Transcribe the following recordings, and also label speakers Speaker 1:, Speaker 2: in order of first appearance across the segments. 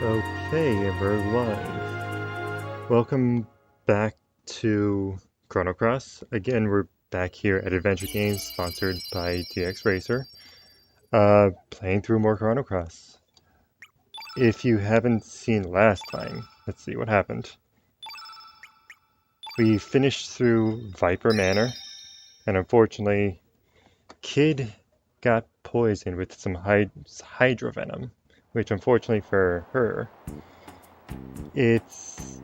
Speaker 1: Okay, we're live. Welcome back to Chrono Cross. Again, we're back here at Adventure Games, sponsored by DX Racer, playing through more Chrono Cross. If you haven't seen last time, let's see what happened. We finished through Viper Manor, and unfortunately, Kid got poisoned with some hydro venom, which unfortunately for her, it's...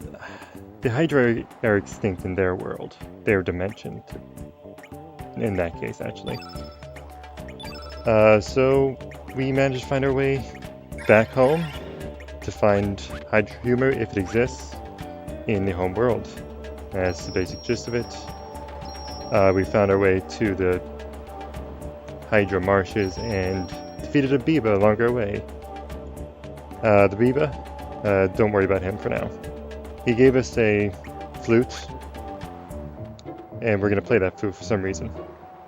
Speaker 1: the Hydra are extinct in their world, their dimension, in that case, actually. So we managed to find our way back home to find Hydra humor, if it exists, in the home world. That's the basic gist of it. We found our way to the Hydra marshes and defeated a Biba along our way. The Biba, don't worry about him for now. He gave us a flute, and we're gonna play that flute for some reason.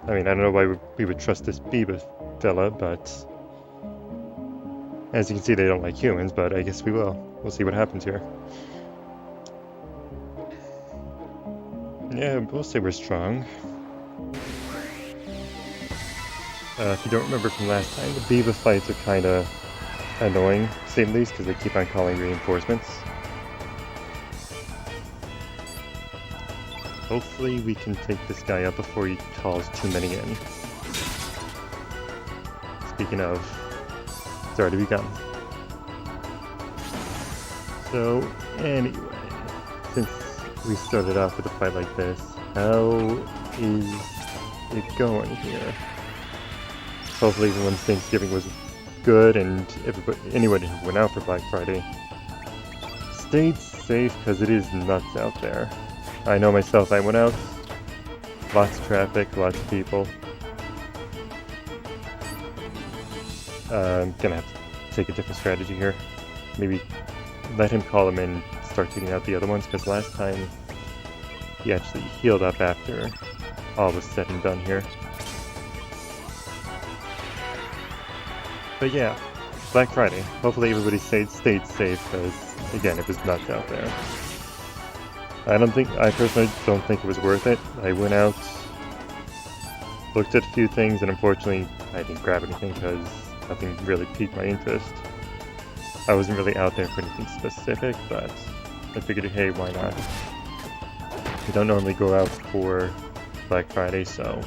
Speaker 1: I mean, I don't know why we would trust this Biba fella, but as you can see, they don't like humans, but I guess we will. We'll see what happens here. Yeah, we'll say we're strong. If you don't remember from last time, the Biba fights are kinda annoying, to say the least, because they keep on calling reinforcements. Hopefully we can take this guy out before he calls too many in. Speaking of, it's already begun. So, anyway, since we started off with a fight like this, how is it going here? Hopefully everyone's Thanksgiving was good and anyone who went out for Black Friday stayed safe, because it is nuts out there. I know myself, I went out, lots of traffic, lots of people. I'm gonna have to take a different strategy here. Maybe let him call him and start taking out the other ones, because last time he actually healed up after all was said and done here. But yeah, Black Friday. Hopefully everybody stayed safe, because again, it was nuts out there. I personally don't think it was worth it. I went out, looked at a few things, and unfortunately I didn't grab anything because nothing really piqued my interest. I wasn't really out there for anything specific, but I figured, hey, why not? We don't normally go out for Black Friday, so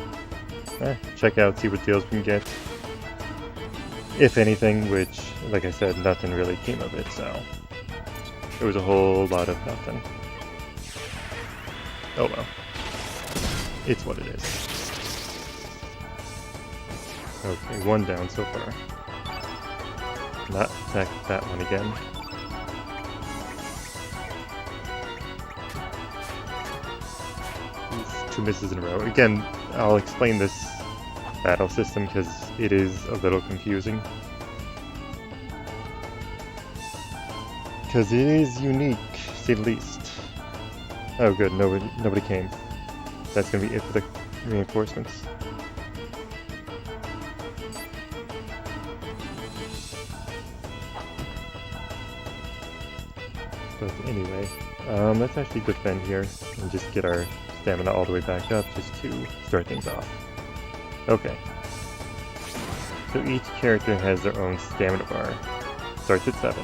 Speaker 1: check out, see what deals we can get. If anything, which, like I said, nothing really came of it, so it was a whole lot of nothing. Oh well. It's what it is. Okay, one down so far. Not attack that one again. Oof, 2 misses in a row. Again, I'll explain this battle system because it is a little confusing. Because it is unique, to say the least. Oh good, nobody came. That's gonna be it for the reinforcements. But anyway, let's actually defend here and just get our stamina all the way back up just to start things off. Okay. So each character has their own stamina bar. Starts at 7.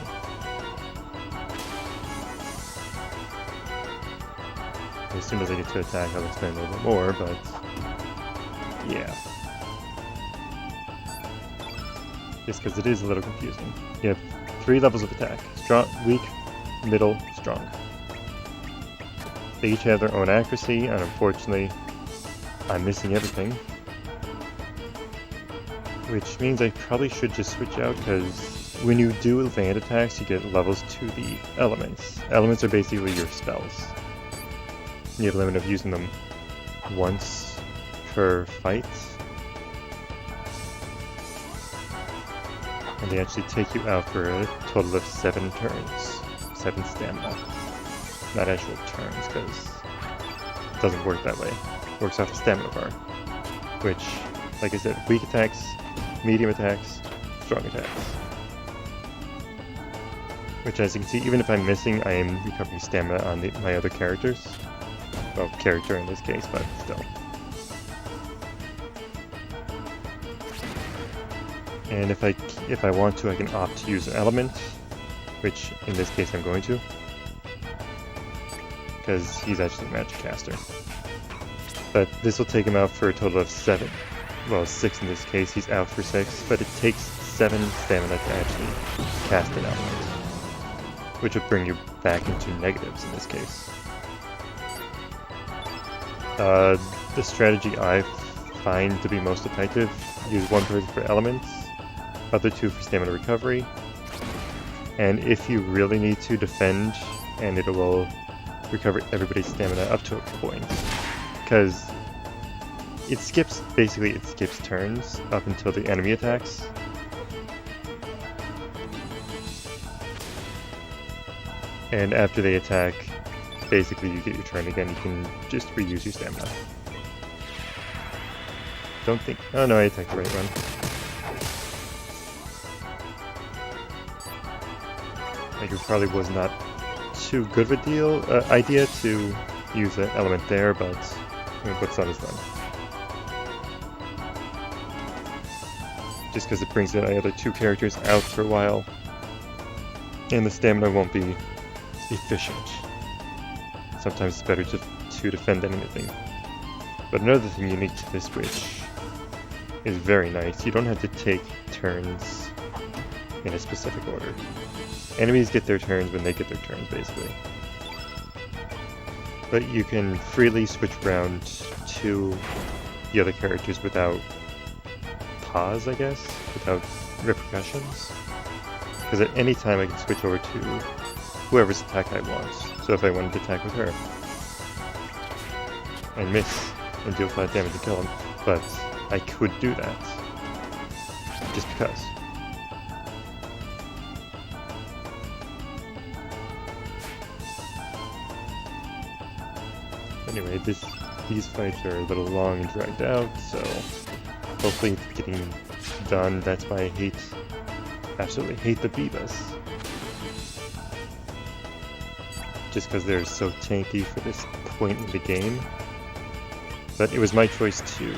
Speaker 1: As soon as I get to attack, I'll explain a little bit more, but yeah. Just because it is a little confusing. You have 3 levels of attack. Strong, weak, middle, strong. They each have their own accuracy, and unfortunately, I'm missing everything. Which means I probably should just switch out, because when you do land attacks, you get levels to the elements. Elements are basically your spells. You have a limit of using them once per fight. And they actually take you out for a total of 7 turns. 7 stamina. Not actual turns, because it doesn't work that way. It works off the stamina bar. Which, like I said, weak attacks, medium attacks, strong attacks. which, as you can see, even if I'm missing, I am recovering stamina on my other characters. Well, character in this case, but still. And if I want to, I can opt to use an element, which in this case I'm going to, because he's actually a magic caster. But this will take him out for a total of 7. Well, 6 in this case. He's out for 6, but it takes 7 stamina to actually cast an element, which will bring you back into negatives in this case. The strategy I find to be most effective: use one person for elements, other 2 for stamina recovery, and if you really need to, defend, and it will recover everybody's stamina up to a point, because it skips turns up until the enemy attacks. And after they attack, basically you get your turn again. You can just reuse your stamina. Don't think... Oh no, I attacked the right one. Like, it probably was not too good of a idea to use an element there, but I mean, what's done is done. Just because it brings the other 2 characters out for a while, and the stamina won't be efficient. Sometimes it's better to defend than anything. But another thing unique to this, which is very nice, you don't have to take turns in a specific order. Enemies get their turns when they get their turns, basically. But you can freely switch around to the other characters without pause, I guess, without repercussions. Because at any time I can switch over to whoever's attack I want. So if I wanted to attack with her, and miss, and deal flat damage and kill him, but I could do that, just because. Anyway, these fights are a little long and dragged out, so hopefully it's getting done. That's why I absolutely hate the Beavas. Just because they're so tanky for this point in the game. But it was my choice to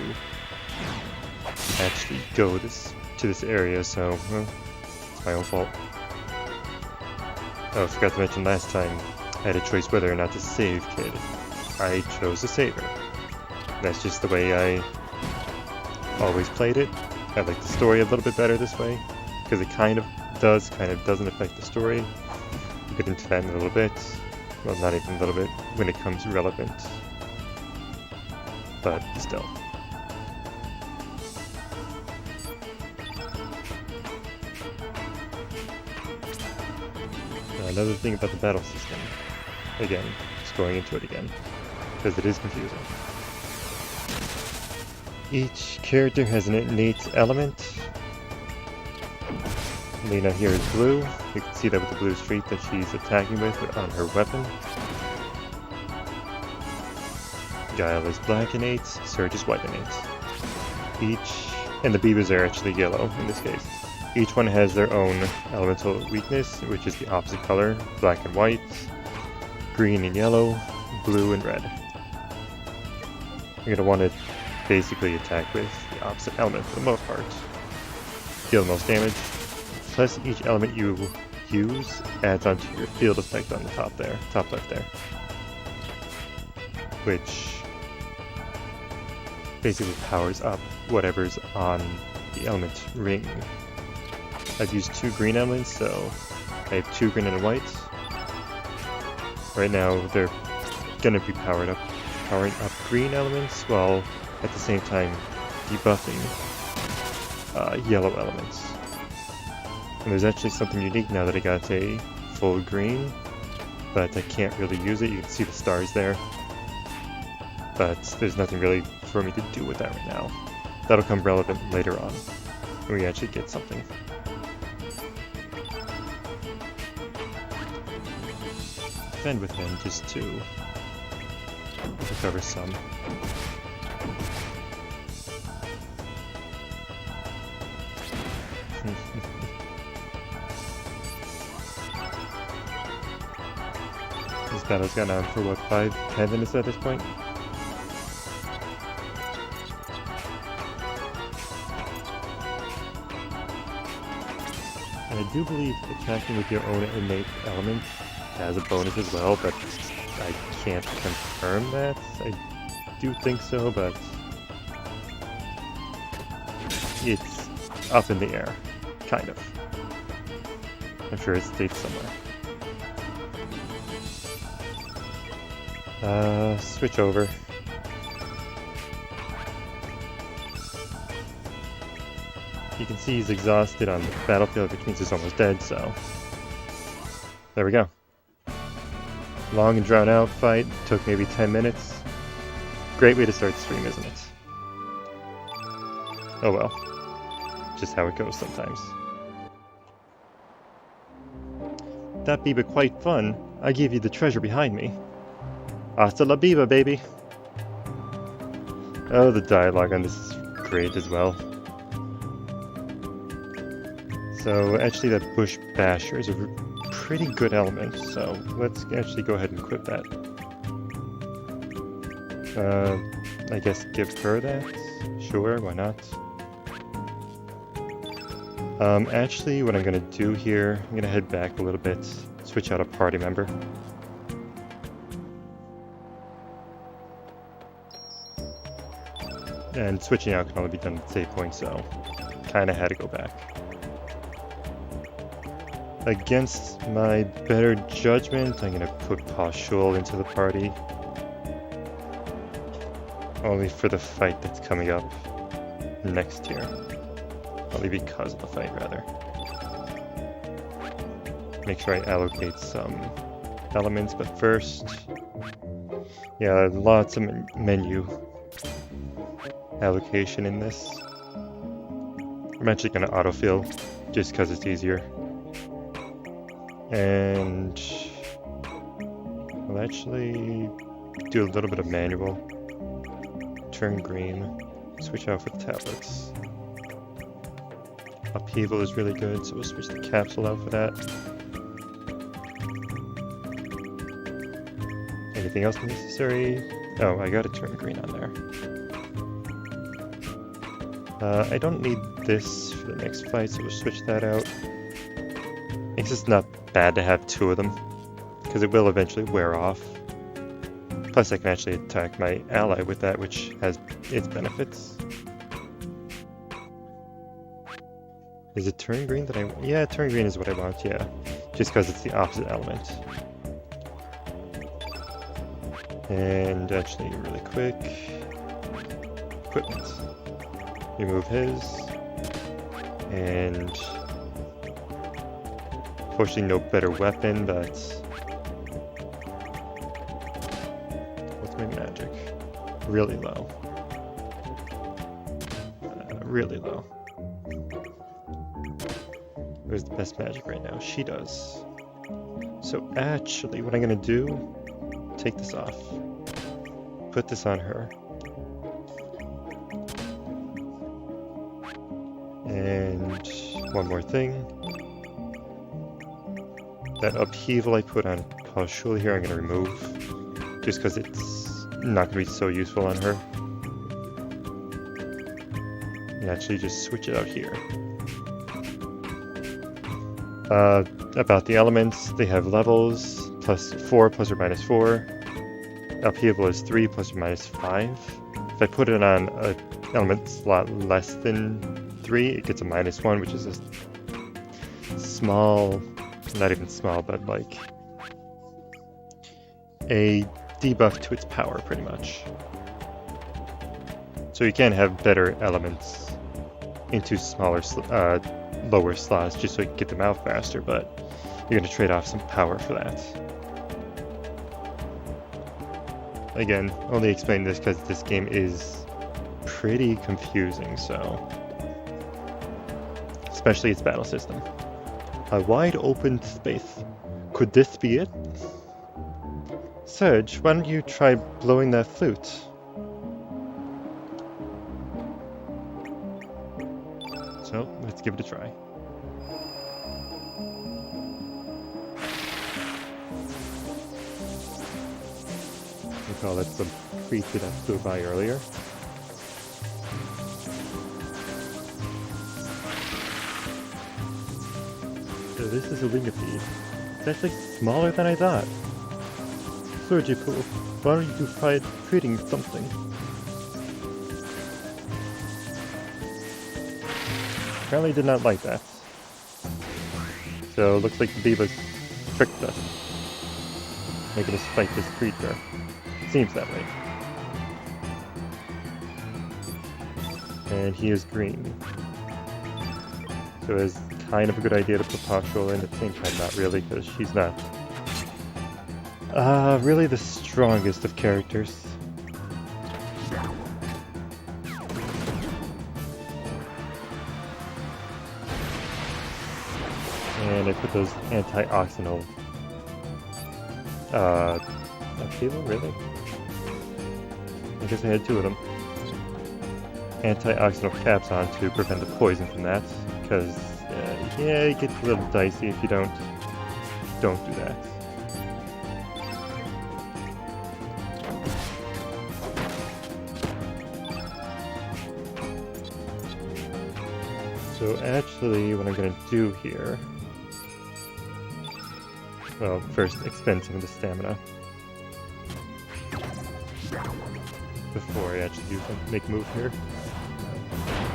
Speaker 1: actually go to this area, so, well, it's my own fault. Oh, I forgot to mention last time, I had a choice whether or not to save Kid. I chose to save her. That's just the way I always played it. I like the story a little bit better this way, because it kind of doesn't affect the story. We'll get into that in a little bit. Well, not even a little bit, when it comes relevant. But still. Now, another thing about the battle system. Again, just going into it again, because it is confusing. Each character has an innate element. Lena here is blue. You can see that with the blue streak that she's attacking with on her weapon. Guile is black innate, Surge is white innate. And the Beavers are actually yellow in this case. Each one has their own elemental weakness, which is the opposite color: black and white, green and yellow, blue and red. You're going to want to basically attack with the opposite element for the most part. Deal the most damage. Plus, each element you use adds onto your field effect on the top left there. Which basically powers up whatever's on the element ring. I've used 2 green elements, so I have 2 green and a white. Right now they're gonna be powering up green elements, while at the same time debuffing yellow elements. And there's actually something unique now that I got a full green, but I can't really use it. You can see the stars there, but there's nothing really for me to do with that right now. That'll come relevant later on, when we actually get something. Defend with him just to recover some. battle's gone on for what, 5-10 minutes at this point? And I do believe attacking with your own innate element has a bonus as well, but I can't confirm that. I do think so, but it's up in the air, kind of. I'm sure it's states somewhere. Switch over. You can see he's exhausted on the battlefield, which means he's almost dead, so... There we go. Long and drawn out fight, took maybe 10 minutes. Great way to start the stream, isn't it? Oh well. Just how it goes sometimes. That Biba quite fun. I gave you the treasure behind me. Hasta la Biba, baby! Oh, the dialogue on this is great as well. So, actually that Bush Basher is a pretty good element, so let's actually go ahead and equip that. I guess give her that? Sure, why not? Actually, what I'm gonna do here, I'm gonna head back a little bit, switch out a party member. And switching out can only be done at save point, so kinda had to go back. Against my better judgment, I'm gonna put Pashul into the party. Only for the fight that's coming up next year. Only because of the fight, rather. Make sure I allocate some elements, but first... Yeah, lots of menu allocation in this. I'm actually gonna autofill, just because it's easier. And... I'll actually do a little bit of manual. Turn green. Switch out for the tablets. Upheaval is really good, so we'll switch the capsule out for that. Anything else necessary? Oh, I gotta turn green on there. I don't need this for the next fight, so we'll switch that out. It's just not bad to have two of them, because it will eventually wear off. Plus I can actually attack my ally with that, which has its benefits. Is it turn green that I... Yeah, turn green is what I want, yeah. Just because it's the opposite element. And actually, really quick... Equipment. Remove his. And... Unfortunately, no better weapon, but... What's my magic? Really low. Really low. Who's the best magic right now? She does. So actually, what I'm gonna do... Take this off. Put this on her. And... One more thing. That upheaval I put on Pashul here I'm gonna remove. Just because it's not gonna be so useful on her. And actually just switch it out here. About the elements, they have levels, +4 plus or minus 4. Upheaval is 3 plus or minus 5. If I put it on an element slot less than 3, it gets a -1, which is a small, not even small, but like a debuff to its power, pretty much. So you can have better elements into smaller, lower slots just so you can get them out faster, but you're going to trade off some power for that. Again, only explain this because this game is pretty confusing, so... Especially its battle system. A wide open space. Could this be it? Serge, why don't you try blowing that flute? So, let's give it a try. recall that's some creature that flew by earlier. So this is a Lingipede. It's actually smaller than I thought. Surgical, why don't you try treating something? Apparently did not like that. So looks like the Divas tricked us, making us fight this creature. Seems that way. And he is green. So it's kind of a good idea to put Partial in, at the same time not really, because she's not really the strongest of characters. And I put those antioxidant Kilo, really? I guess I had two of them. Antioxidant caps on to prevent the poison from that, because yeah, it gets a little dicey if you don't do that. So actually, what I'm gonna do here, well, first expend some of the stamina before I actually make a move here.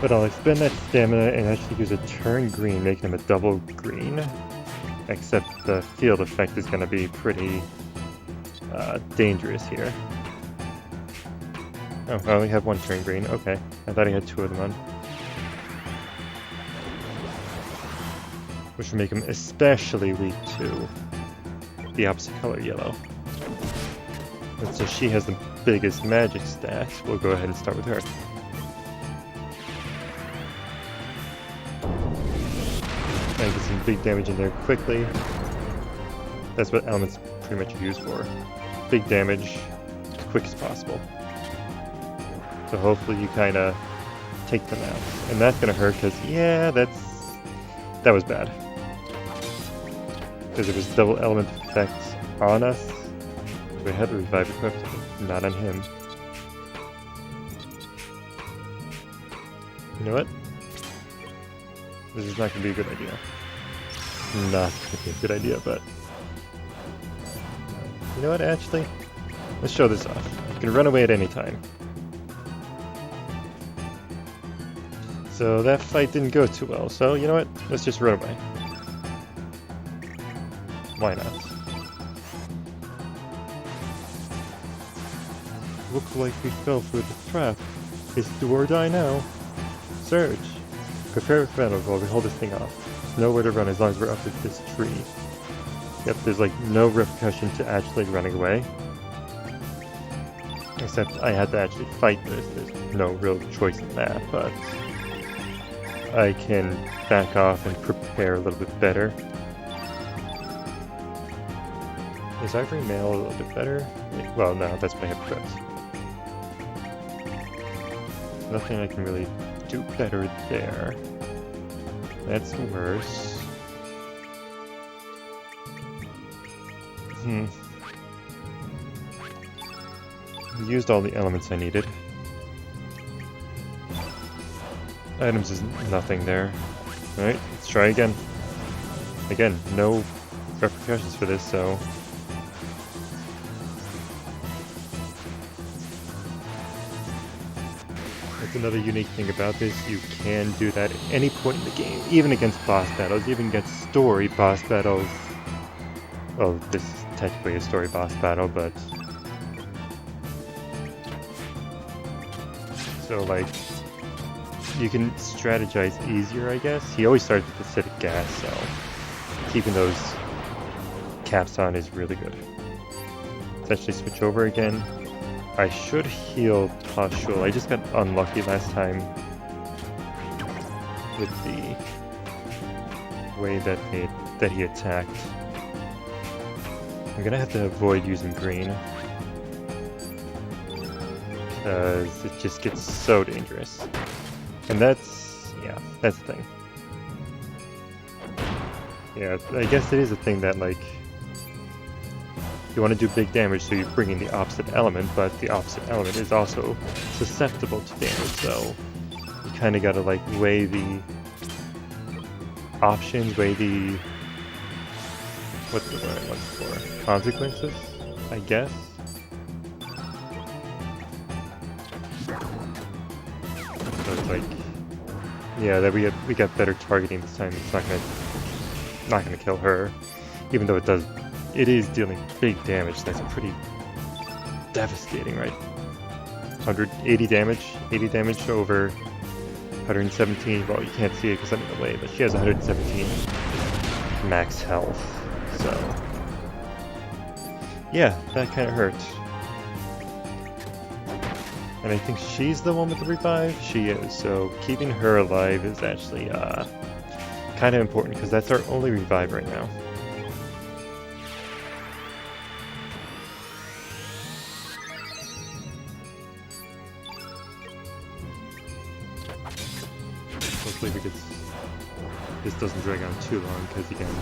Speaker 1: But I'll expend that stamina and actually use a turn green, making him a double green. Except the field effect is going to be pretty dangerous here. Oh, I only have one turn green. Okay, I thought I had two of them on. Which will make him especially weak to the opposite color, yellow. And so she has the biggest magic stats. We'll go ahead and start with her. And get some big damage in there quickly. That's what elements pretty much used for. Big damage, as quick as possible. So hopefully you kind of take them out. And that's going to hurt because, yeah, that was bad. Because it was double element effects on us. We had the revive equipped, not on him. You know what? This is not going to be a good idea. Not going to be a good idea, but... You know what, actually? Let's show this off. You can run away at any time. So that fight didn't go too well, so you know what? Let's just run away. Why not? Looks like we fell for the trap. It's do or die now. Surge. Prepare with battle while we hold this thing off. There's nowhere to run as long as we're up at this tree. Yep, there's like no repercussion to actually running away. Except I had to actually fight this. There's no real choice in that, but I can back off and prepare a little bit better. Is Ivory Mail a little bit better? Well, no, that's what I have equipped. Nothing I can really do better there. That's worse. Used all the elements I needed. Items is nothing there. Alright, let's try again. Again, no repercussions for this, so... That's another unique thing about this. You can do that at any point in the game, even against boss battles, even against story boss battles. Well, this is technically a story boss battle, but... So, like, you can strategize easier, I guess. He always starts with acidic gas, so keeping those caps on is really good. Let's actually switch over again. I should heal Pashul. I just got unlucky last time with the way that he attacked. I'm gonna have to avoid using green because it just gets so dangerous. And that's the thing. Yeah, I guess it is a thing that, like, You want to do big damage, so you bring in the opposite element, but the opposite element is also susceptible to damage, so you kind of got to like weigh the options, weigh the what's the word I'm looking for? Consequences, I guess. So it's like, yeah, that we got better targeting this time. It's not gonna kill her, even though it is dealing big damage. That's pretty devastating, right? 180 damage, 80 damage over 117. Well, you can't see it because I'm in the way, but she has 117 max health. So yeah, that kind of hurt. And I think she's the one with the revive. She is. So keeping her alive is actually kind of important because that's our only revive right now. Hopefully this doesn't drag on too long, because again,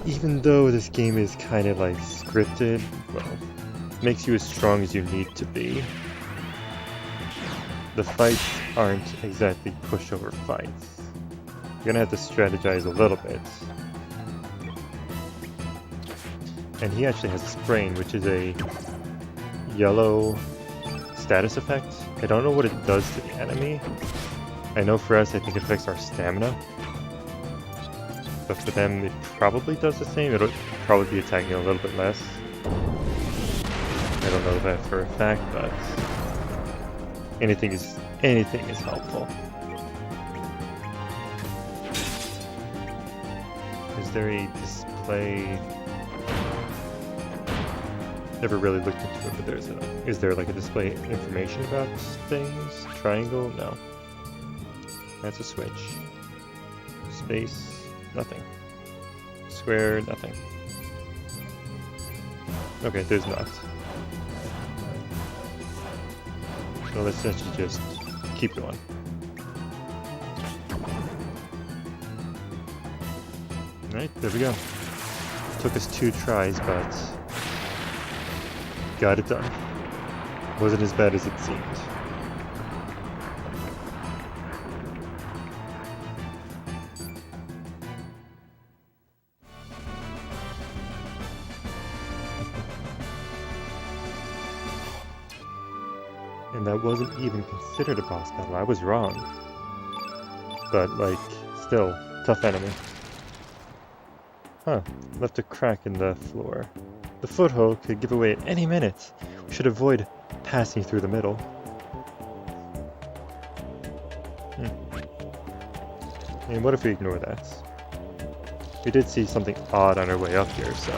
Speaker 1: even though this game is kind of like scripted, well, makes you as strong as you need to be, the fights aren't exactly pushover fights. You're gonna have to strategize a little bit. And he actually has a sprain, which is a yellow status effect. I don't know what it does to the enemy. I know for us, I think it affects our stamina. But for them, it probably does the same. It'll probably be attacking a little bit less. I don't know that for a fact, but anything is helpful. Is there a display? Never really looked into it, but is there like a display information about things? Triangle? No. That's a switch. Space? Nothing. Square? Nothing. Okay, there's not. So let's actually just keep going. Alright, there we go. Took us 2 tries, but got it done. Wasn't as bad as it seemed. And that wasn't even considered a boss battle. I was wrong. But, like, still, tough enemy. Huh, left a crack in the floor. The foothold could give away at any minute. We should avoid passing through the middle. And what if we ignore that? We did see something odd on our way up here, so...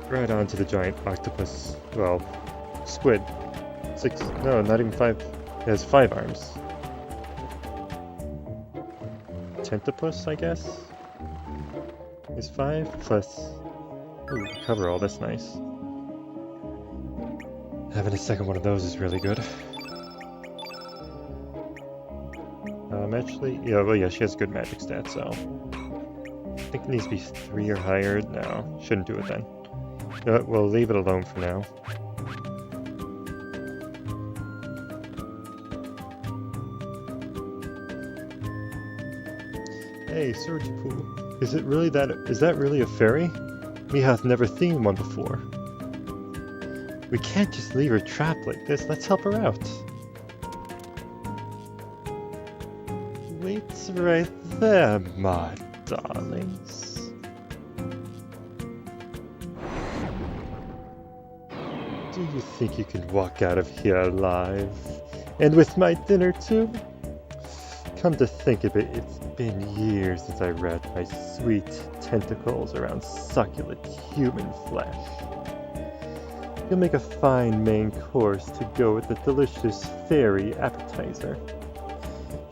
Speaker 1: Right on to the giant octopus. Well, squid. 6, no, not even 5. It has 5 arms. Tentapus, I guess? Is 5 plus... Ooh, cover all, that's nice. Having a second one of those is really good. Actually, yeah, well, yeah, she has good magic stats, so... I think it needs to be 3 or higher. No, shouldn't do it then. We'll leave it alone for now. Hey, Surgipool, is that really a fairy? Me hath never seen one before. We can't just leave her trapped like this. Let's help her out. Wait right there, my darlings. Do you think you can walk out of here alive? And with my dinner too? Come to think of it, it's been years since I wrapped my sweet tentacles around succulent human flesh. You'll make a fine main course to go with the delicious fairy appetizer.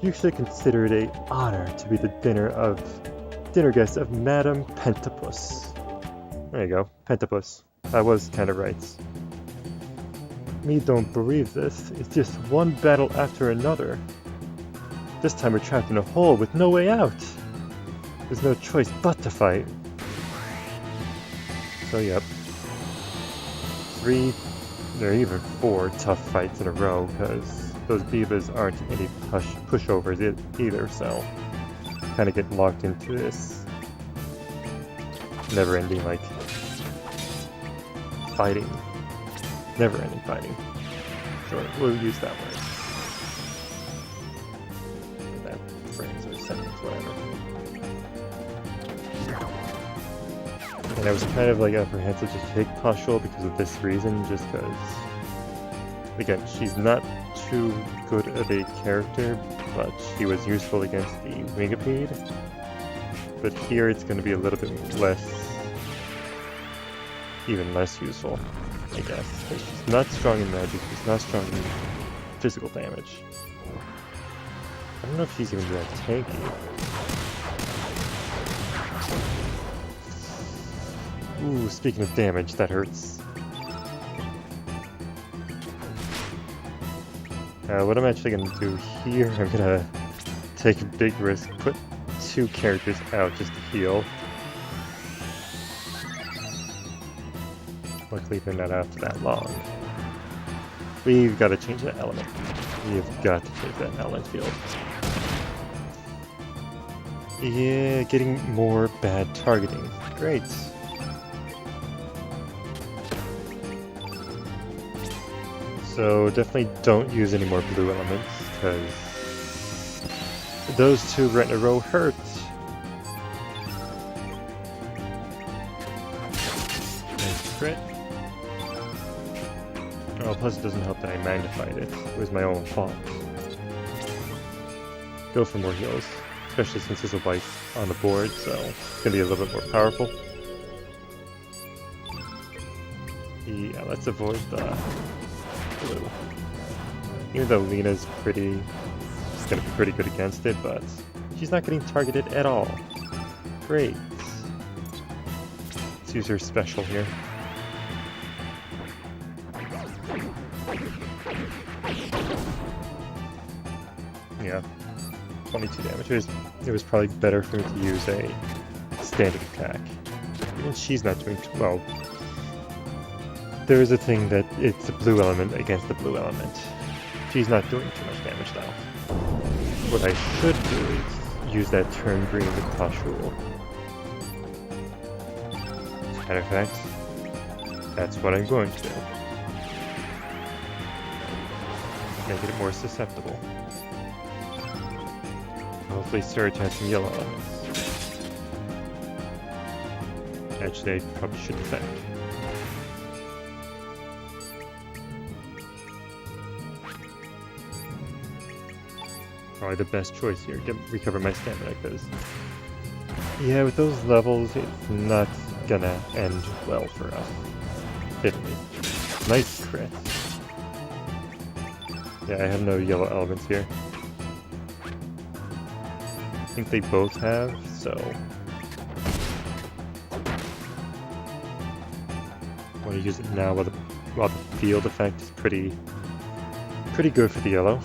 Speaker 1: You should consider it an honor to be the dinner guest of Madame Pentapus. There you go, Pentapus. I was kind of right. Me don't believe this. It's just one battle after another. This time we're trapped in a hole with no way out. There's no choice but to fight. So yep. 3, or even 4 tough fights in a row, because those Beavas aren't any pushovers either, so kind of get locked into this never-ending, like, fighting. Never-ending fighting. So we'll use that word. That phrase or sentence, whatever. And I was kind of like apprehensive to take Pashul because of this reason, just because, again, she's not too good of a character, but she was useful against the Wingipede. But here it's going to be a little bit less, even less useful, I guess. Because she's not strong in magic, she's not strong in physical damage. I don't know if she's even that tanky. Ooh, speaking of damage, that hurts. What I'm actually going to do here, I'm going to take a big risk, put 2 characters out just to heal. Luckily they're not out for that long. We've got to change that element. We've got to change that element field. Yeah, getting more bad targeting. Great. So definitely don't use any more blue elements, because those 2 right in a row hurt. Nice crit. Oh, plus it doesn't help that I magnified it. It was my own fault. Go for more heals, especially since there's a white on the board, so it's going to be a little bit more powerful. Yeah, let's avoid the blue. Even though Lena's gonna be pretty good against it, but she's not getting targeted at all. Great. Let's use her special here. Yeah, 22 damage. It was probably better for me to use a standard attack. Even she's not doing too well. There is a thing that it's a blue element against the blue element. She's not doing too much damage though. What I should do is use that turn green with Pashul. As a matter of fact, that's what I'm going to do. Make it more susceptible. Hopefully Surge has some yellow elements. Actually, I probably should defend. Probably the best choice here. Recover my stamina, because yeah, with those levels, it's not gonna end well for us. Hit me. Nice crit. Yeah, I have no yellow elements here. I think they both have, so I want to use it now while the field effect is pretty good for the yellow.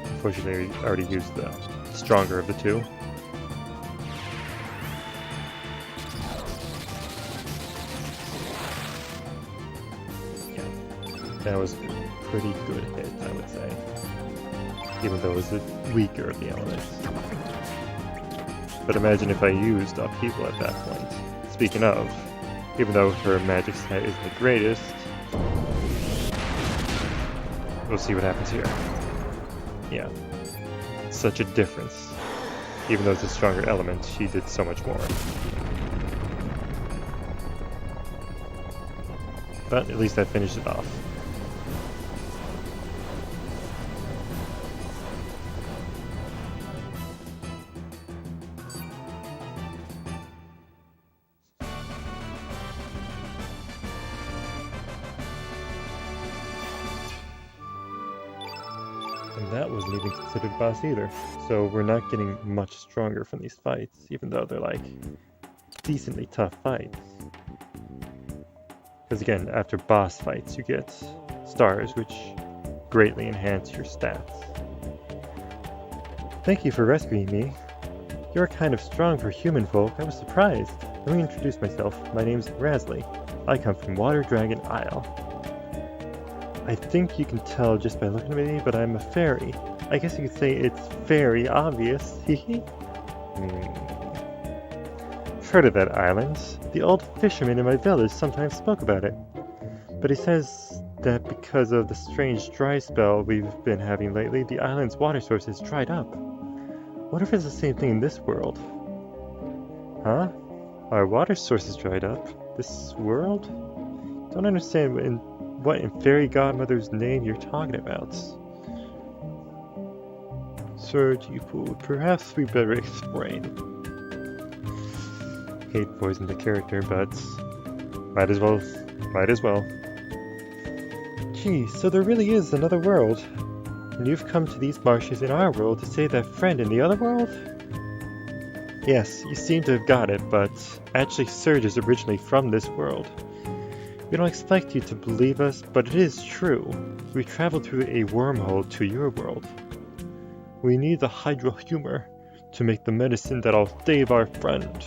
Speaker 1: Unfortunately, I already used the stronger of the 2. Yeah, that was a pretty good hit, I would say. Even though it was the weaker of the elements. But imagine if I used Upheaval at that point. Speaking of, even though her magic stat isn't the greatest, we'll see what happens here. Yeah, such a difference. Even though it's a stronger element, she did so much more. But at least I finished it off. And that wasn't even considered boss either. So we're not getting much stronger from these fights, even though they're like decently tough fights. Because again, after boss fights, you get stars, which greatly enhance your stats. Thank you for rescuing me. You're kind of strong for human folk. I was surprised. Let me introduce myself. My name's Rasley. I come from Water Dragon Isle. I think you can tell just by looking at me, but I'm a fairy. I guess you could say it's very obvious. Hehe. Heard of that island. The old fisherman in my village sometimes spoke about it. But he says that because of the strange dry spell we've been having lately, the island's water source has dried up. What if it's the same thing in this world? Huh? Our water source is dried up? This world? Don't understand what in Fairy Godmother's name you're talking about. Sir Jifu, perhaps we better explain. Hate poison the character, but might as well. Gee, so there really is another world. And you've come to these marshes in our world to save that friend in the other world? Yes, you seem to have got it, but actually Surge is originally from this world. We don't expect you to believe us, but it is true. We traveled through a wormhole to your world. We need the hydro humor to make the medicine that'll save our friend.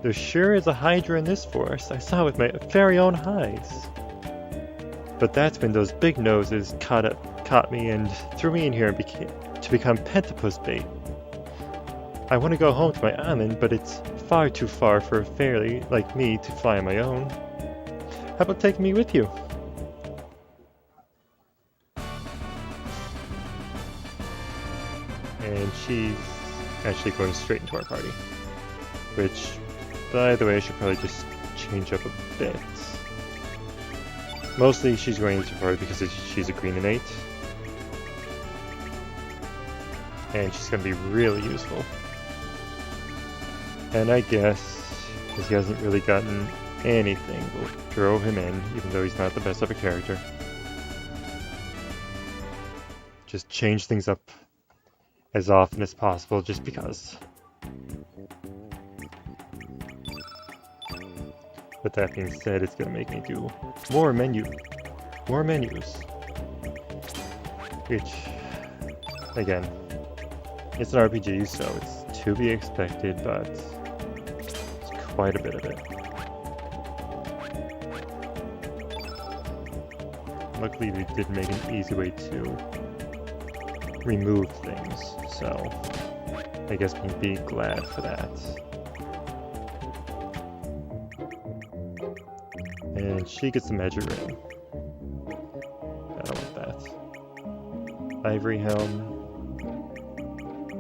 Speaker 1: There sure is a hydra in this forest. I saw it with my very own eyes. But that's when those big noses caught me and threw me in here to become pentapus bait. I want to go home to my island, but it's far too far for a fairy like me to fly on my own. How about taking me with you? And she's actually going straight into our party. Which, by the way, I should probably just change up a bit. Mostly she's going into party because she's a green innate. And she's going to be really useful. And I guess, because he hasn't really gotten anything, we'll throw him in, even though he's not the best of a character. Just change things up as often as possible, just because. With that being said, it's going to make me do more menus. Which, again, it's an RPG, so it's to be expected, but it's quite a bit of it. Luckily, they did make an easy way to remove things, so I guess we can be glad for that. And she gets the magic ring. I don't want that. Ivory helm.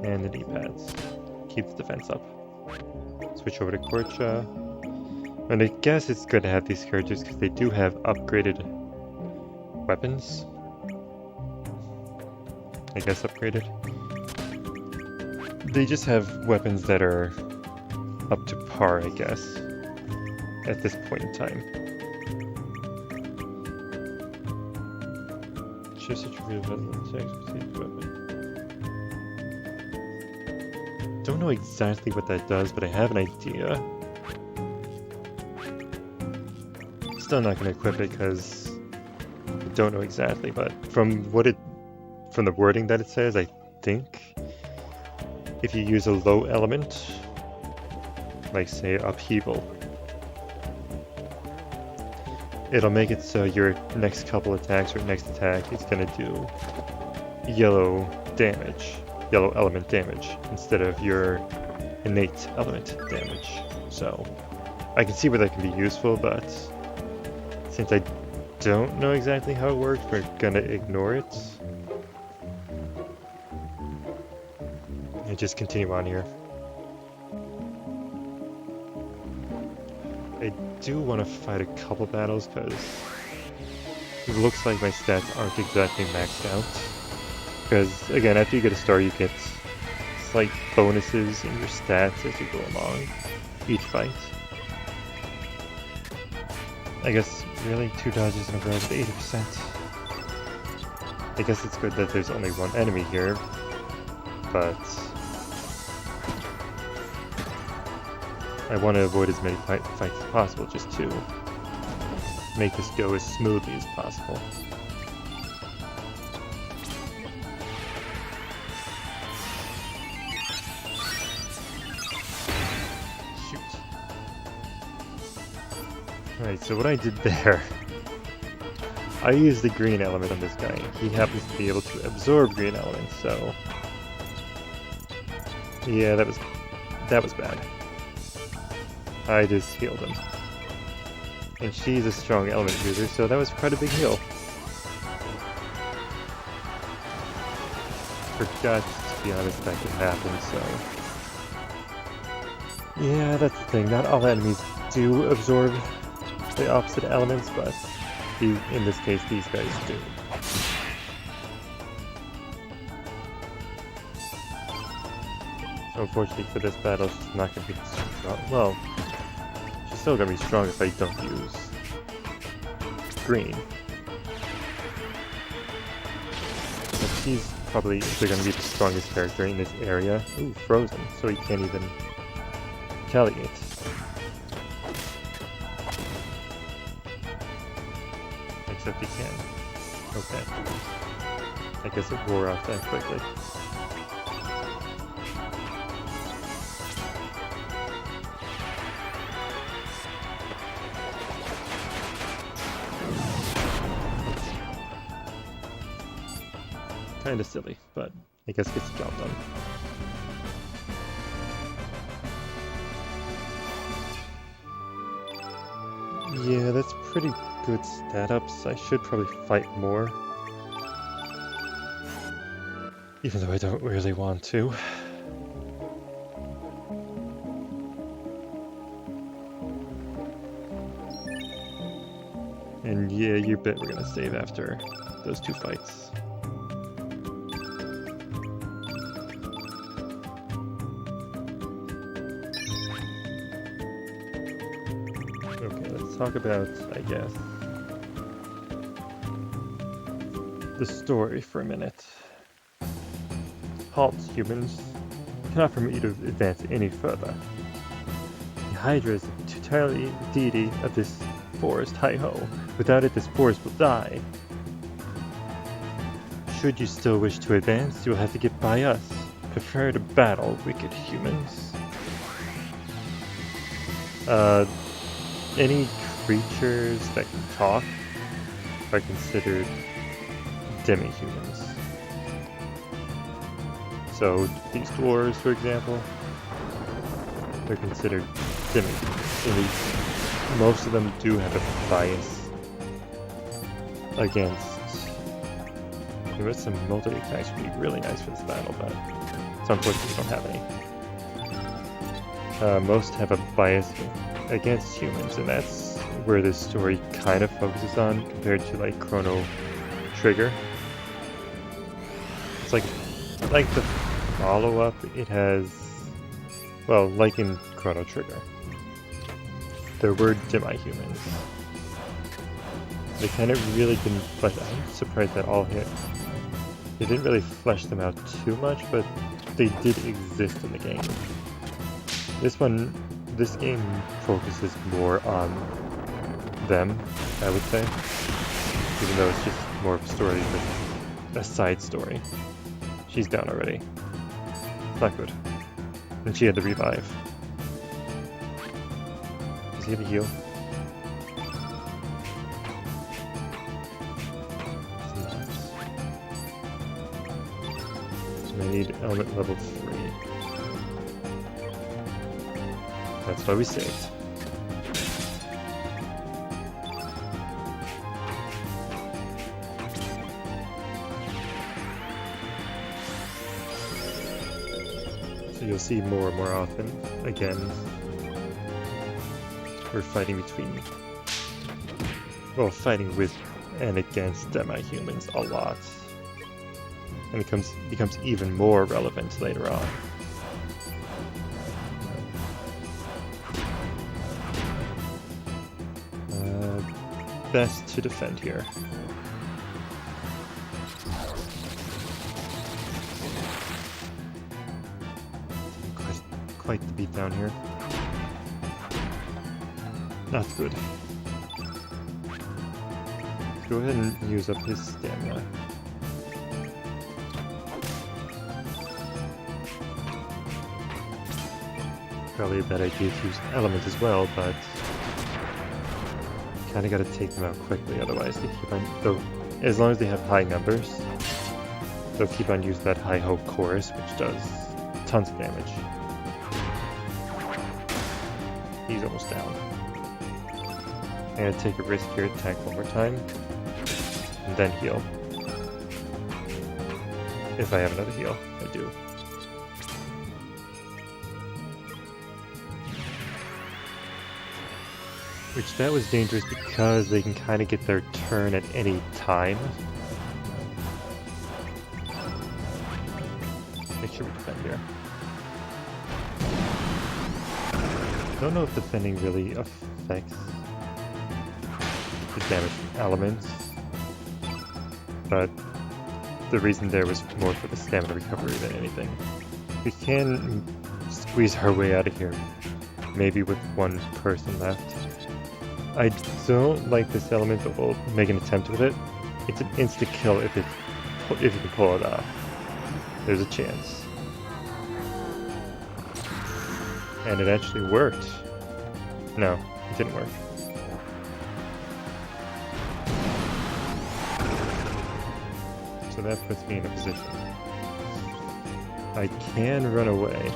Speaker 1: And the D-pads. Keep the defense up. Switch over to Korcha. And I guess it's good to have these characters because they do have upgraded weapons. I guess upgraded. They just have weapons that are up to par, I guess, at this point in time. Just such a real weapon. Don't know exactly what that does, but I have an idea. Still not going to equip it because I don't know exactly, but from the wording that it says, I think if you use a low element, like say upheaval, it'll make it so your next couple attacks or next attack is going to do yellow element damage instead of your innate element damage. So I can see where that can be useful, but since I don't know exactly how it works, we're gonna ignore it and just continue on here. I do want to fight a couple battles because it looks like my stats aren't exactly maxed out. Because, again, after you get a star, you get slight bonuses in your stats as you go along each fight. I guess, really, 2 dodges in a row with 80%. I guess it's good that there's only one enemy here, but I want to avoid as many fights as possible, just to make this go as smoothly as possible. Shoot. Alright, so what I did there, I used the green element on this guy. He happens to be able to absorb green elements, so yeah, that was bad. I just healed him. And she's a strong element user, so that was quite a big heal. Forgot, to be honest, that could happen, so yeah, that's the thing. Not all enemies do absorb the opposite elements, but in this case, these guys do. Unfortunately for this battle, she's not going to be strong. Well, she's still going to be strong if I don't use green. But she's probably going to be the strongest character in this area. Ooh, frozen, so he can't even retaliate. Except he can. Okay. I guess it wore off that quickly. Kinda silly, but I guess gets the job done. Yeah, that's pretty good stat ups. I should probably fight more. Even though I don't really want to. And yeah, you bet we're gonna save after those two fights. Okay, let's talk about, I guess, the story for a minute. Halt, humans. Cannot permit you to advance any further. The Hydra is the tutelary deity of this forest, hi-ho. Without it, this forest will die. Should you still wish to advance, you will have to get by us. Prepare to battle, wicked humans. Any creatures that can talk are considered demi-humans. So these dwarves, for example, they're considered demi-humans. At least most of them do have a bias against. There was some multi-attacks would be really nice for this battle, but it's unfortunate we don't have any. Most have a bias against humans, and that's where this story kind of focuses on compared to like Chrono Trigger. It's like the follow-up, it has, well, like in Chrono Trigger, there were demi-humans. They kind of really didn't flesh. I'm surprised that all hit. They didn't really flesh them out too much, but they did exist in the game. This game focuses more on them, I would say, even though it's just more of a story than a side story. She's down already. It's not good. And she had to revive. Does he have a heal? So I need element level 3. That's why we saved. So you'll see more and more often, again, we're fighting fighting with and against demi-humans a lot. And it becomes even more relevant later on. Best to defend here. Quite the beatdown here. Not good. Go ahead and use up his stamina. Probably a bad idea to use element as well, but kind of got to take them out quickly, otherwise they keep on. Though, as long as they have high numbers, they'll keep on using that high hope chorus, which does tons of damage. He's almost down. I'm gonna take a risk here, attack one more time, and then heal. If I have another heal, I do. Which that was dangerous because they can kind of get their turn at any time. Make sure we defend here. Don't know if defending really affects the damage from elements, but the reason there was more for the stamina recovery than anything. We can squeeze our way out of here, maybe with one person left. I don't like this element, but we'll make an attempt with it. It's an instant kill if you can pull it off. There's a chance. And it actually worked. No, it didn't work. So that puts me in a position. I can run away.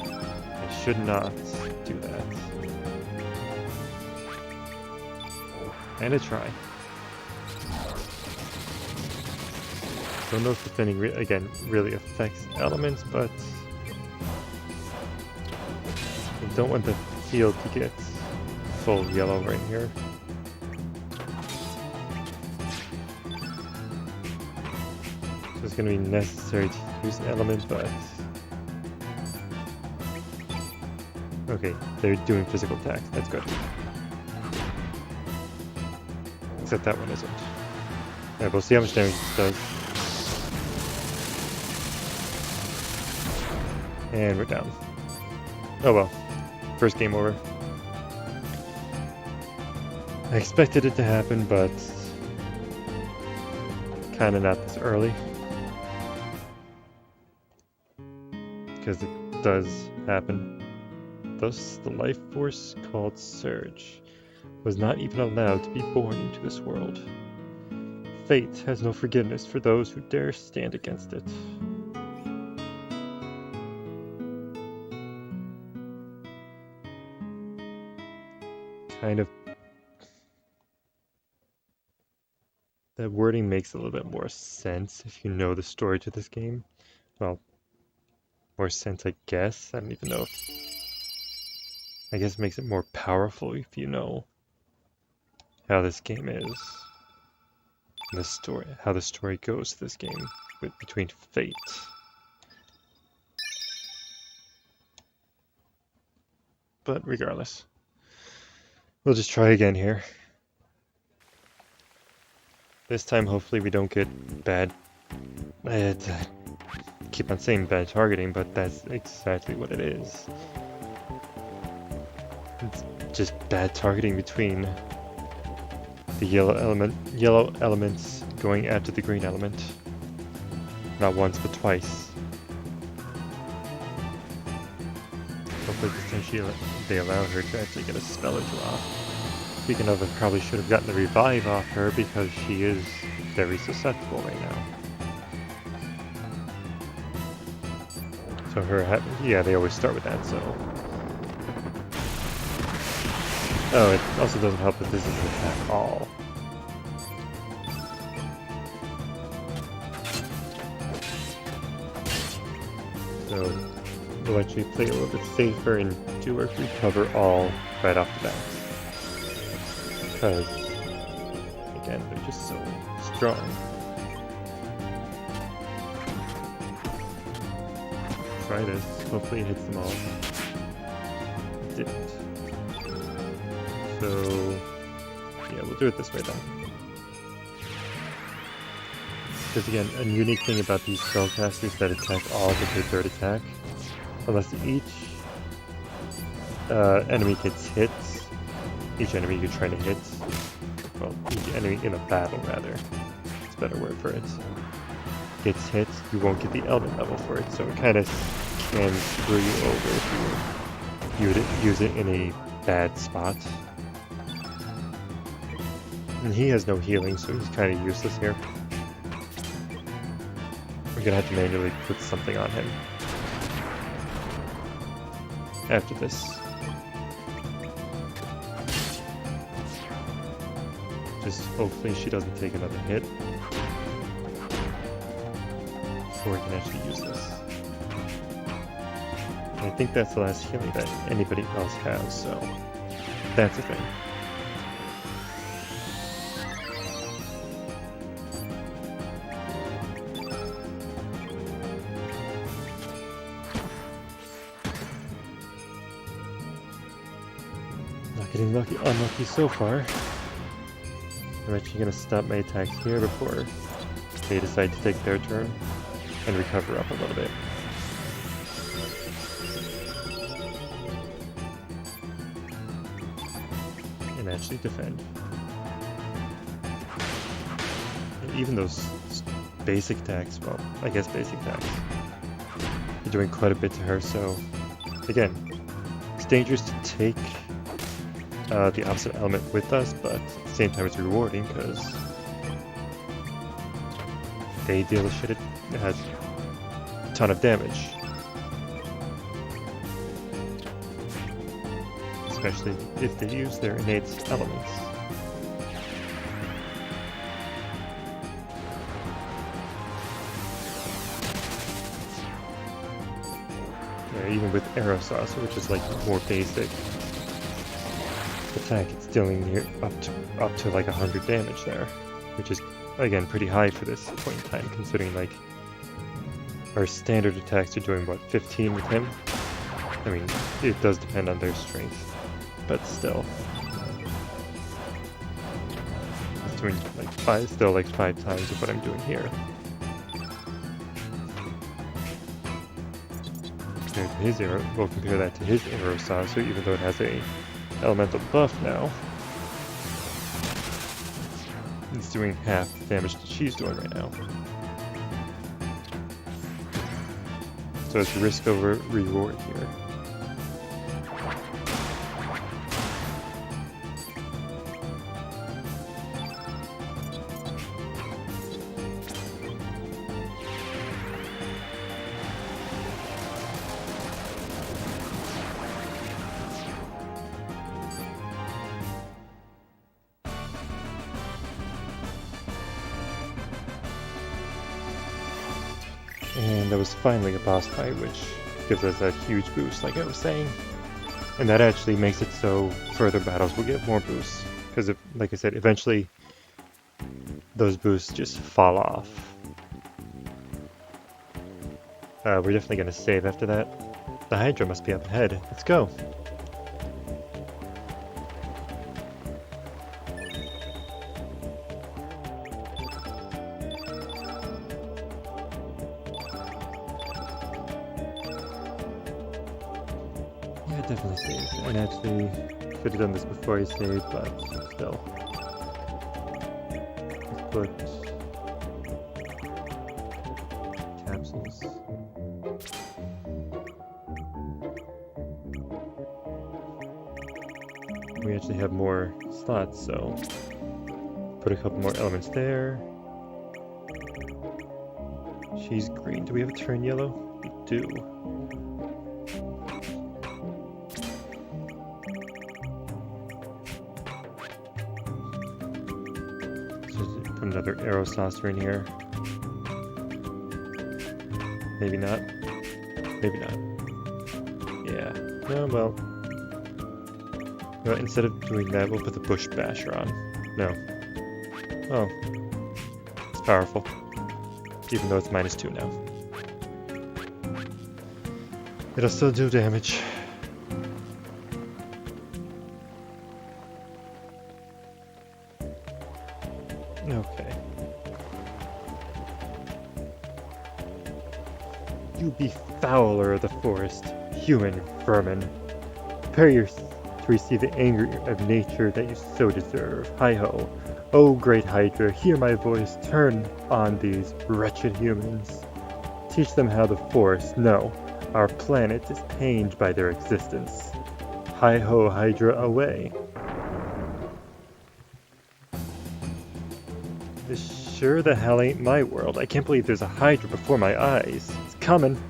Speaker 1: I should not do that. And a try. Don't know if defending again really affects elements, but I don't want the field to get full yellow right here. So it's going to be necessary to use an element, but okay, they're doing physical attacks. That's good. Except that one isn't. Alright, we'll see how much damage this does. And we're down. Oh well. First game over. I expected it to happen, but kinda not this early. Because it does happen. Thus, the life force called Surge was not even allowed to be born into this world. Fate has no forgiveness for those who dare stand against it. Kind of... that wording makes a little bit more sense if you know the story to this game. Well, more sense, I guess. I don't even know if... I guess it makes it more powerful if you know how this game is. The story, how the story goes to this game between fate. But regardless, we'll just try again here. This time, hopefully, we don't get bad. I keep on saying bad targeting, but that's exactly what it is. It's just bad targeting between the yellow elements going after the green element. Not once, but twice. Hopefully this time they allow her to actually get a spell or two off. Speaking of, I probably should have gotten the revive off her because she is very susceptible right now. So her, yeah, they always start with that, so. Oh, it also doesn't help that this isn't at all. So we'll actually play a little bit safer and do our recover all right off the bat. Because, again, they're just so strong. Try this. Hopefully it hits them all. It didn't. So, yeah, we'll do it this way then. Because again, a unique thing about these spellcasters that attack all with their third attack, unless each enemy gets hit, each enemy you're trying to hit, well, each enemy in a battle rather, it's a better word for it, gets hit, you won't get the element level for it, so it kind of can screw you over if you use it in a bad spot. And he has no healing, so he's kind of useless here. We're gonna have to manually put something on him after this. Just hopefully she doesn't take another hit before we can actually use this. And I think that's the last healing that anybody else has, so that's the thing. Not getting unlucky so far. I'm actually going to stop my attacks here before they decide to take their turn and recover up a little bit. And actually defend. And even those basic attacks, well, I guess basic attacks, are doing quite a bit to her, so again, it's dangerous to take the opposite element with us, but at the same time it's rewarding because they deal a shit, it has a ton of damage. Especially if they use their innate elements. Yeah, even with Arrow Saucer, which is like more basic attack, it's dealing near up to like 100 damage there, which is again pretty high for this point in time, considering like our standard attacks are doing what, 15 with him. I mean, it does depend on their strength, but still, it's doing like five times of what I'm doing here. Compared to his arrow, we'll compare that to his Arrow Saucer, even though it has a elemental buff now. It's doing half the damage that she's doing right now. So it's risk over reward here. And that was finally a boss fight, which gives us a huge boost, like I was saying. And that actually makes it so further battles will get more boosts. Because, like I said, eventually those boosts just fall off. We're definitely going to save after that. The Hydra must be up ahead. Let's go. Definitely save. And actually, should have done this before I saved, but still. Let's put capsules. We actually have more slots, so put a couple more elements there. She's green. Do we have a turn yellow? We do. Another Arrow Saucer in here. Maybe not. Maybe not. Yeah. No, well, instead of doing that, we'll put the Bush Basher on. No. Oh. It's powerful. Even though it's -2 now. It'll still do damage. Okay. You be fowler of the forest, human vermin. Prepare yourself to receive the anger of nature that you so deserve. Hi-ho. O great Hydra, hear my voice. Turn on these wretched humans. Teach them how the Force. No, our planet is pained by their existence. Hi-ho, Hydra, away. This sure the hell ain't my world. I can't believe there's a Hydra before my eyes. It's coming.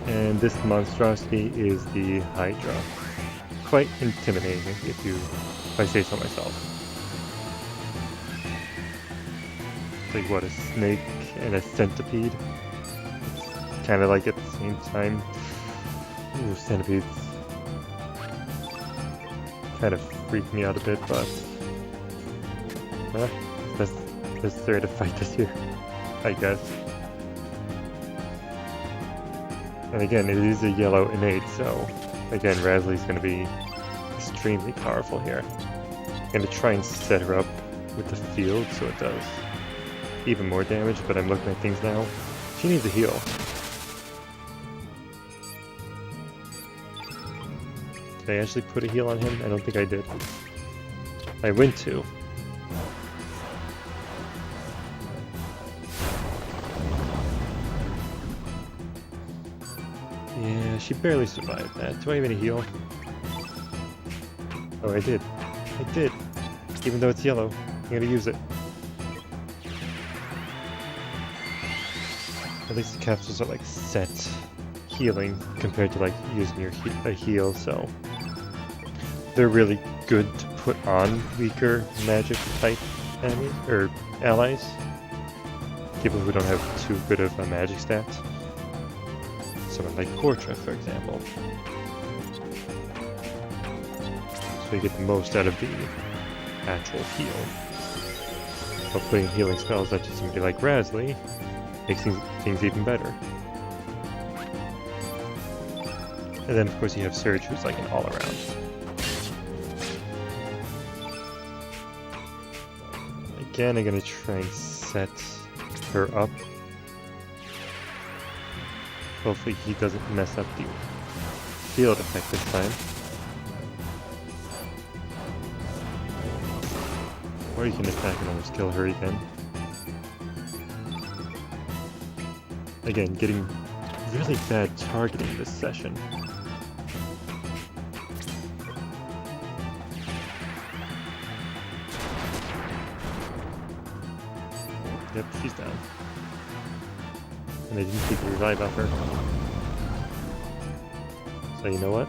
Speaker 1: And this monstrosity is the Hydra. Quite intimidating, if I say so myself. It's like, what, a snake and a centipede? Kind of like at the same time. Ooh, centipedes kind of freak me out a bit, but that's necessary to fight this here, I guess. And again, it is a yellow innate, so again, Razly's going to be extremely powerful here. I'm going to try and set her up with the field so it does even more damage, but I'm looking at things now. She needs a heal. Did I actually put a heal on him? I don't think I did. I went to. Yeah, she barely survived that. Do I even heal? Oh, I did. I did. Even though it's yellow, I'm gonna use it. At least the capsules are like set healing compared to like using a heal, so they're really good to put on weaker magic type enemies or allies. People who don't have too good of a magic stat. Someone like Portra, for example. So you get the most out of the actual heal. While putting healing spells onto somebody like Razly makes things even better. And then of course you have Surge, who's like an all-around. Again, I'm gonna try and set her up. Hopefully he doesn't mess up the field effect this time. Or you can attack and almost kill her again. Again, getting really bad targeting this session. Yep, she's down. And they didn't take the revive off her. So you know what?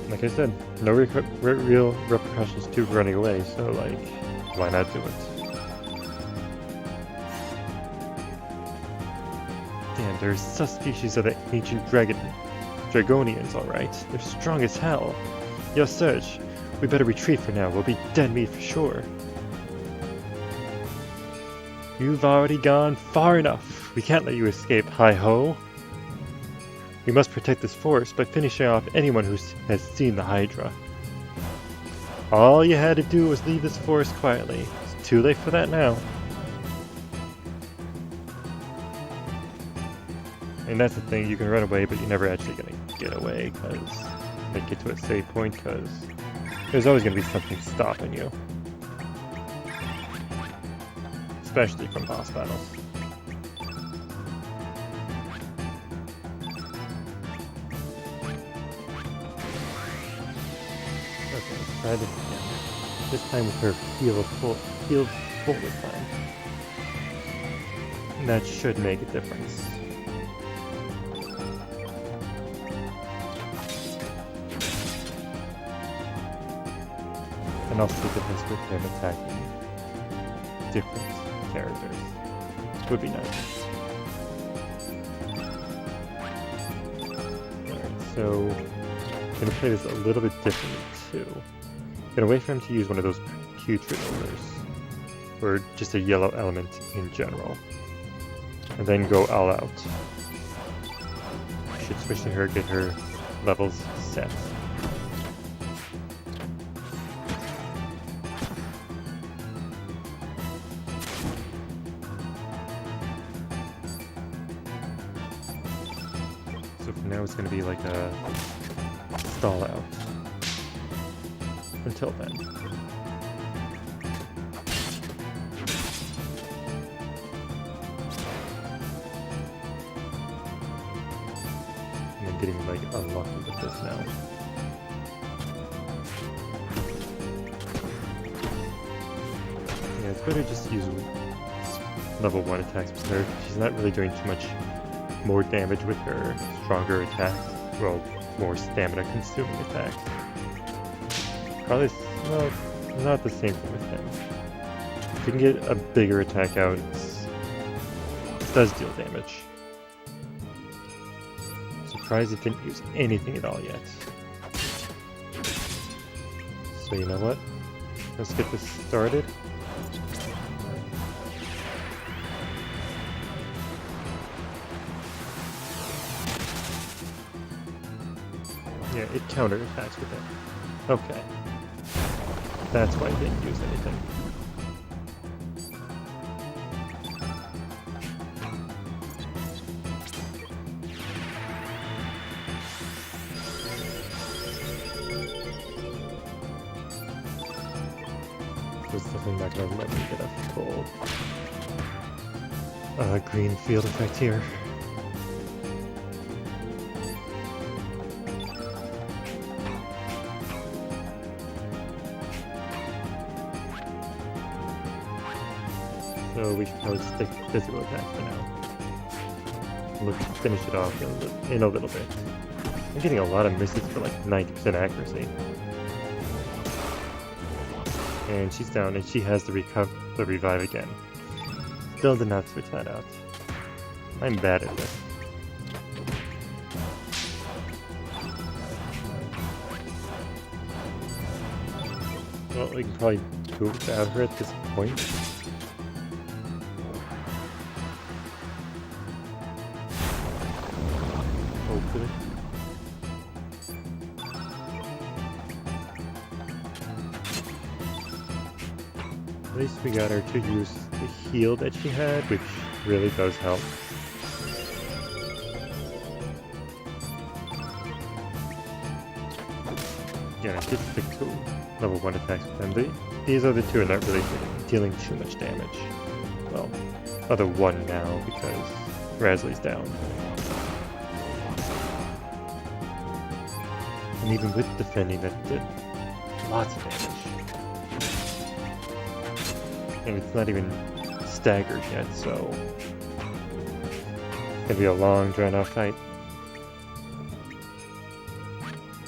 Speaker 1: Like I said, no real repercussions to running away, so like, why not do it? Damn, there's subspecies of the ancient Dragonians, alright. They're strong as hell. Yo, Surge, we better retreat for now. We'll be dead meat for sure. You've already gone far enough. We can't let you escape, hi-ho. We must protect this forest by finishing off anyone who has seen the Hydra. All you had to do was leave this forest quietly. It's too late for that now. And that's the thing, you can run away, but you're never actually gonna get away, because make it to a save point, because there's always gonna be something stopping you. Especially from boss battles. Okay, let's try this again. This time with her field full this time. And that should make a difference. And I'll see the difference with him attacking different characters. Would be nice. Alright, so I'm gonna play this a little bit differently too. I'm gonna wait for him to use one of those putrid odors, or just a yellow element in general, and then go all out. I should switch to her, get her levels set. So for now it's going to be like a stall out. Until then. I'm getting like unlucky with this now. Yeah, it's better just use level 1 attacks with her. She's not really doing too much more damage with her stronger attacks. Well, more stamina consuming attacks. Probably, well, not the same thing with him. If you can get a bigger attack out, it does deal damage. Surprised it didn't use anything at all yet. So you know what? Let's get this started. Yeah, it counterattacks with it. Okay. That's why it didn't use anything. It's definitely not going to let me get a full green field effect here. So we should probably stick to physical attack for now. We'll finish it off in a little bit. I'm getting a lot of misses for like 90% accuracy. And she's down, and she has the revive again. Still did not switch that out. I'm bad at this. Well, we can probably do it without her at this point. Hopefully. At least we got her to use the heal that she had, which really does help. Again, I did stick to level 1 attacks with them. These other two are not really dealing too much damage. Well, other one now because Rasley's down. And even with defending, that did lots of damage. And it's not even staggered yet, so it's gonna be a long, drawn-out fight.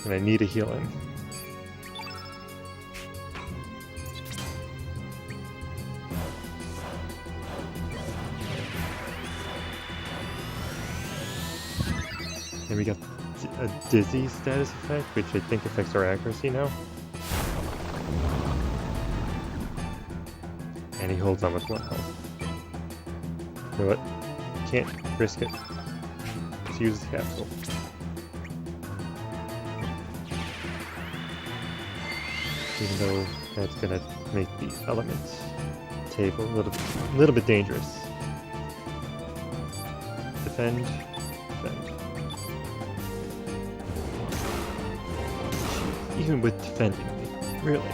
Speaker 1: And I need to heal him. And we got a dizzy status effect, which I think affects our accuracy now. And he holds on with 1 health. You know what? Can't risk it. Let's use his capsule. Even though that's gonna make the element table a little bit dangerous. Defend. Defend. Even with defending me, really.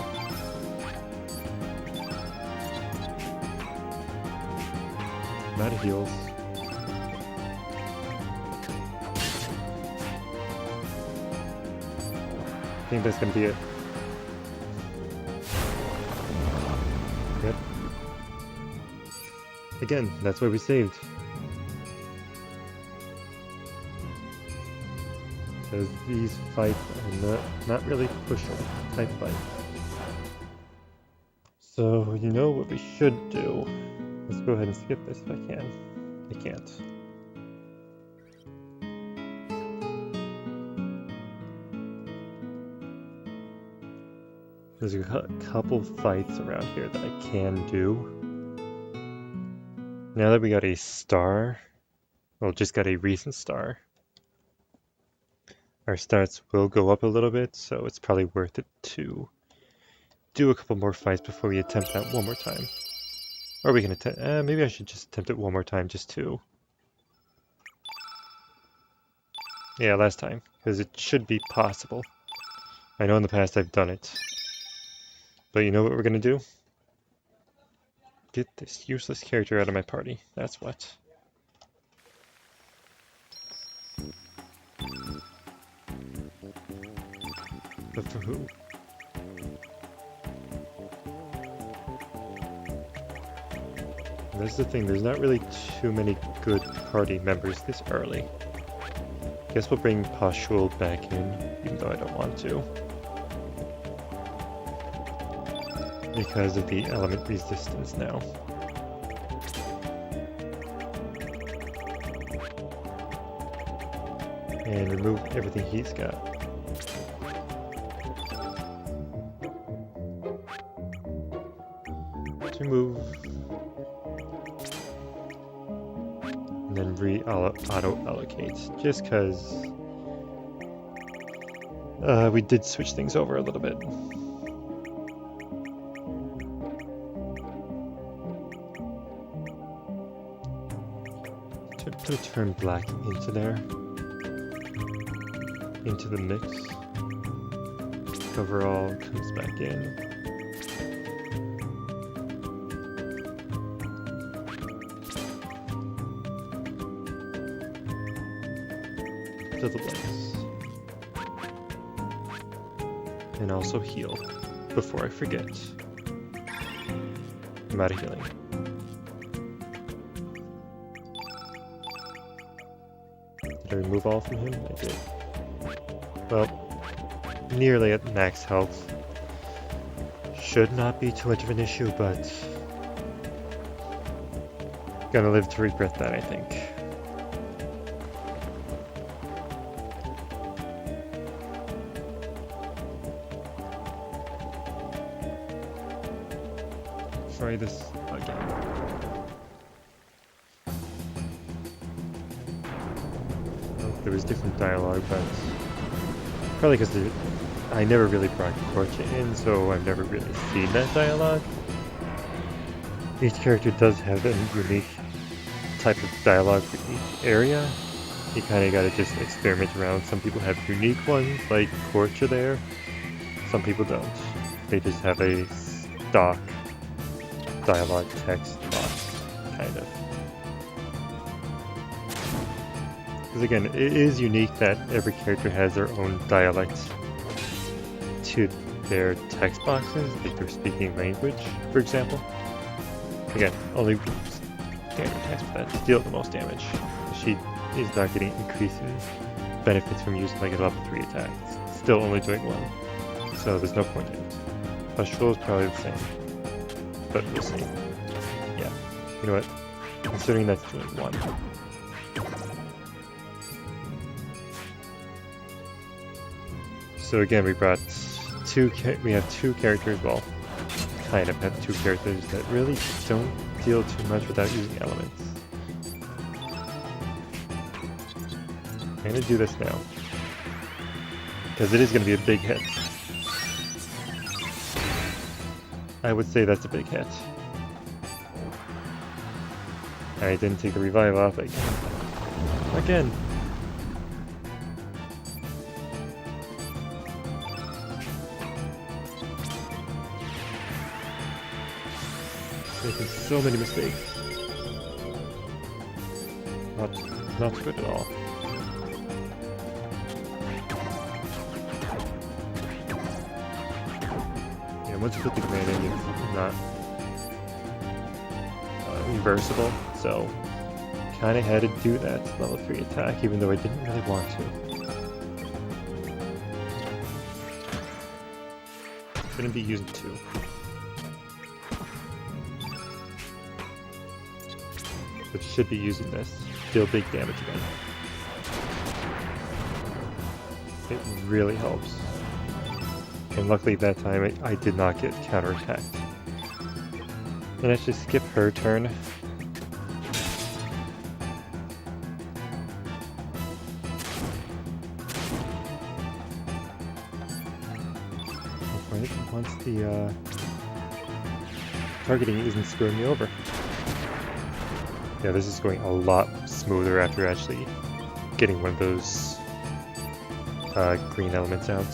Speaker 1: Out of heals. I think that's gonna be it. Yep. Again, that's why we saved. Because these fights are not really pushing type fight. So you know what we should do. Let's go ahead and skip this if I can. I can't. There's a couple fights around here that I can do. Now that we got a star, well, just got a recent star, our stats will go up a little bit, so it's probably worth it to do a couple more fights before we attempt that one more time. Or we can attempt, maybe I should just attempt it one more time just to, Yeah, last time, because it should be possible. I know in the past I've done it. But you know what we're gonna do? Get this useless character out of my party. That's what. But for who? That's the thing, there's not really too many good party members this early. Guess we'll bring Pashul back in, even though I don't want to. Because of the element resistance now. And remove everything he's got. Let's remove... and then auto-allocate, just because we did switch things over a little bit. To turn black into there, into the mix. Overall comes back in. To the blanks. And also heal, before I forget. I'm out of healing. Did I remove all from him? I did. Well, nearly at max health. Should not be too much of an issue, but... gonna live to regret that, I think. Try this again. There was different dialogue, but probably because I never really brought Korcha in, so I've never really seen that dialogue. Each character does have a unique type of dialogue for each area. You kind of got to just experiment around. Some people have unique ones, like Korcha there. Some people don't. They just have a stock dialogue text box, kind of. Because again, it is unique that every character has their own dialect to their text boxes, like their speaking language, for example. Again, only standard text for that deal the most damage. She is not getting increasing benefits from using like a level 3 attack. It's still only doing 1, so there's no point in it. Pashul is probably the same, but we'll see. Yeah, you know what? Considering that's doing 1. So again, we brought we have 2 characters, well, kind of have 2 characters that really don't deal too much without using elements. I'm gonna do this now, because it is gonna be a big hit. I would say that's a big hit. I didn't take the revive off again. Making so many mistakes. Not good at all. Yeah, once you put the command in, it's not reversible, so kind of had to do that level 3 attack, even though I didn't really want to. Shouldn't be using 2. But should be using this. Deal big damage again. It really helps. And luckily that time I did not get counterattacked. And let's just skip her turn. Once the targeting isn't screwing me over. Yeah, this is going a lot smoother after actually getting one of those green elements out.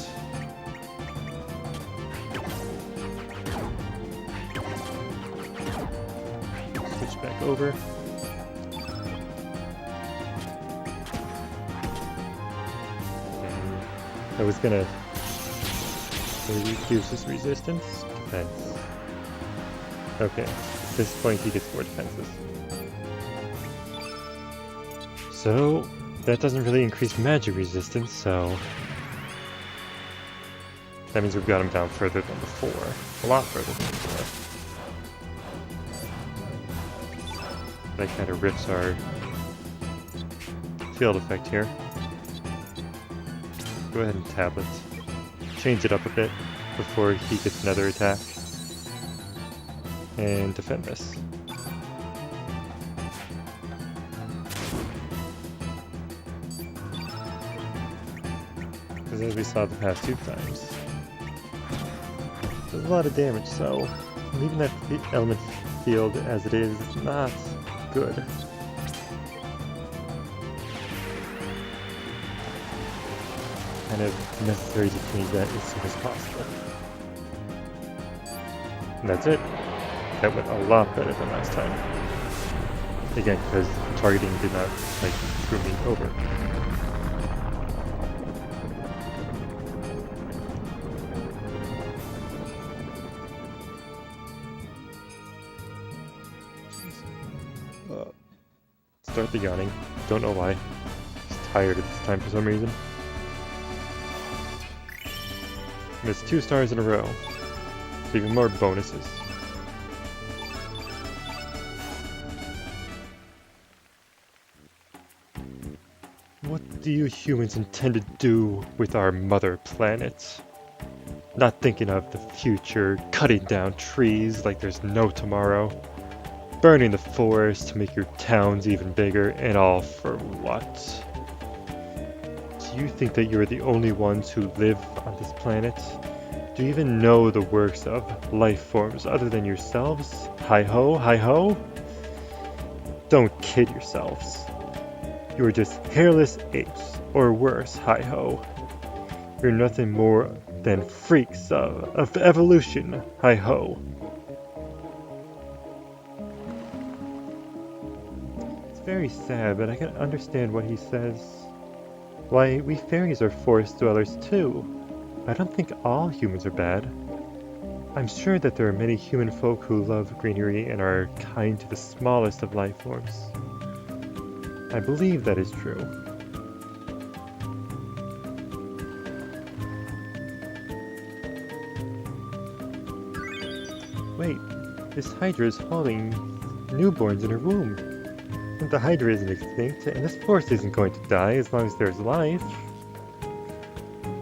Speaker 1: Switch back over. I was gonna reduce his resistance. Defense. Okay, at this point he gets 4 defenses. So, that doesn't really increase magic resistance, so... that means we've got him down further than before. A lot further than before. That kind of rips our field effect here. Go ahead and tablet. Change it up a bit before he gets another attack. And defend this. Because as we saw the past 2 times, there's a lot of damage, so leaving that element field as it is not good. Kind of necessary to change that as soon as possible. And that's it. That went a lot better than last time. Again, because targeting did not screw me over. Start the yawning. Don't know why. Just tired at this time for some reason. And it's 2 stars in a row. So even more bonuses. What do you humans intend to do with our mother planet? Not thinking of the future, cutting down trees like there's no tomorrow, burning the forest to make your towns even bigger, and all for what? Do you think that you're the only ones who live on this planet? Do you even know the works of life forms other than yourselves? Hi-ho, hi-ho? Don't kid yourselves. You are just hairless apes, or worse, hi-ho. You're nothing more than freaks of evolution, hi-ho. It's very sad, but I can understand what he says. Why, we fairies are forest dwellers too. I don't think all humans are bad. I'm sure that there are many human folk who love greenery and are kind to the smallest of life forms. I believe that is true. Wait, this Hydra is holding newborns in her womb. But the Hydra isn't extinct, and this forest isn't going to die as long as there's life.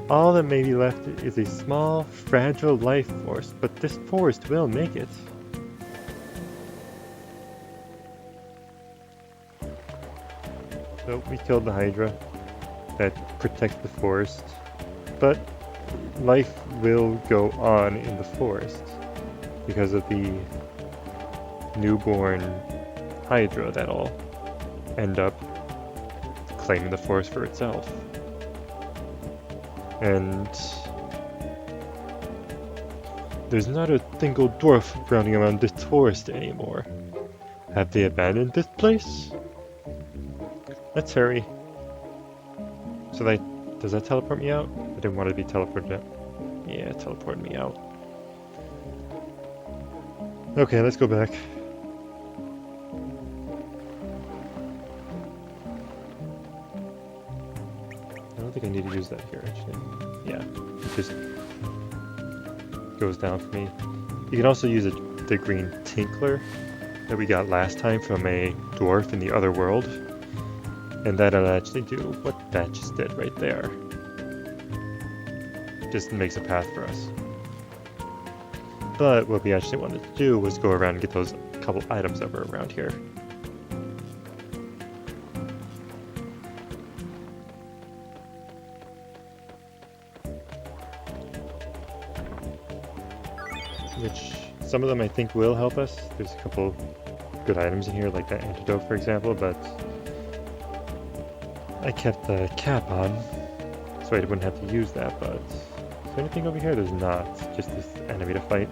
Speaker 1: All that may be left is a small, fragile life force, but this forest will make it. So we killed the Hydra that protects the forest, but life will go on in the forest because of the newborn Hydra that'll end up claiming the forest for itself. And there's not a single dwarf rounding around this forest anymore. Have they abandoned this place? Let's hurry. So does that teleport me out? I didn't want to be teleported out. Yeah, it teleported me out. Okay, let's go back. I don't think I need to use that here, actually. Yeah, it just goes down for me. You can also use the green tinkler that we got last time from a dwarf in the other world. And that'll actually do what that just did right there. Just makes a path for us. But what we actually wanted to do was go around and get those couple items that were around here. Which, some of them I think will help us. There's a couple good items in here, like that antidote for example, but I kept the cap on, so I wouldn't have to use that, but... Is there anything over here? There's not. Just this enemy to fight.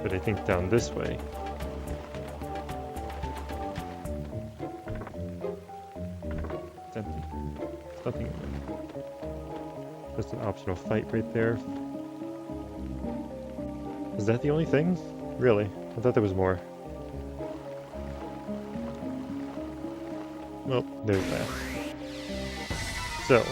Speaker 1: But I think down this way... It's empty. There's nothing in there. Just an optional fight right there. Is that the only thing? Really? I thought there was more. Well, there's that. So.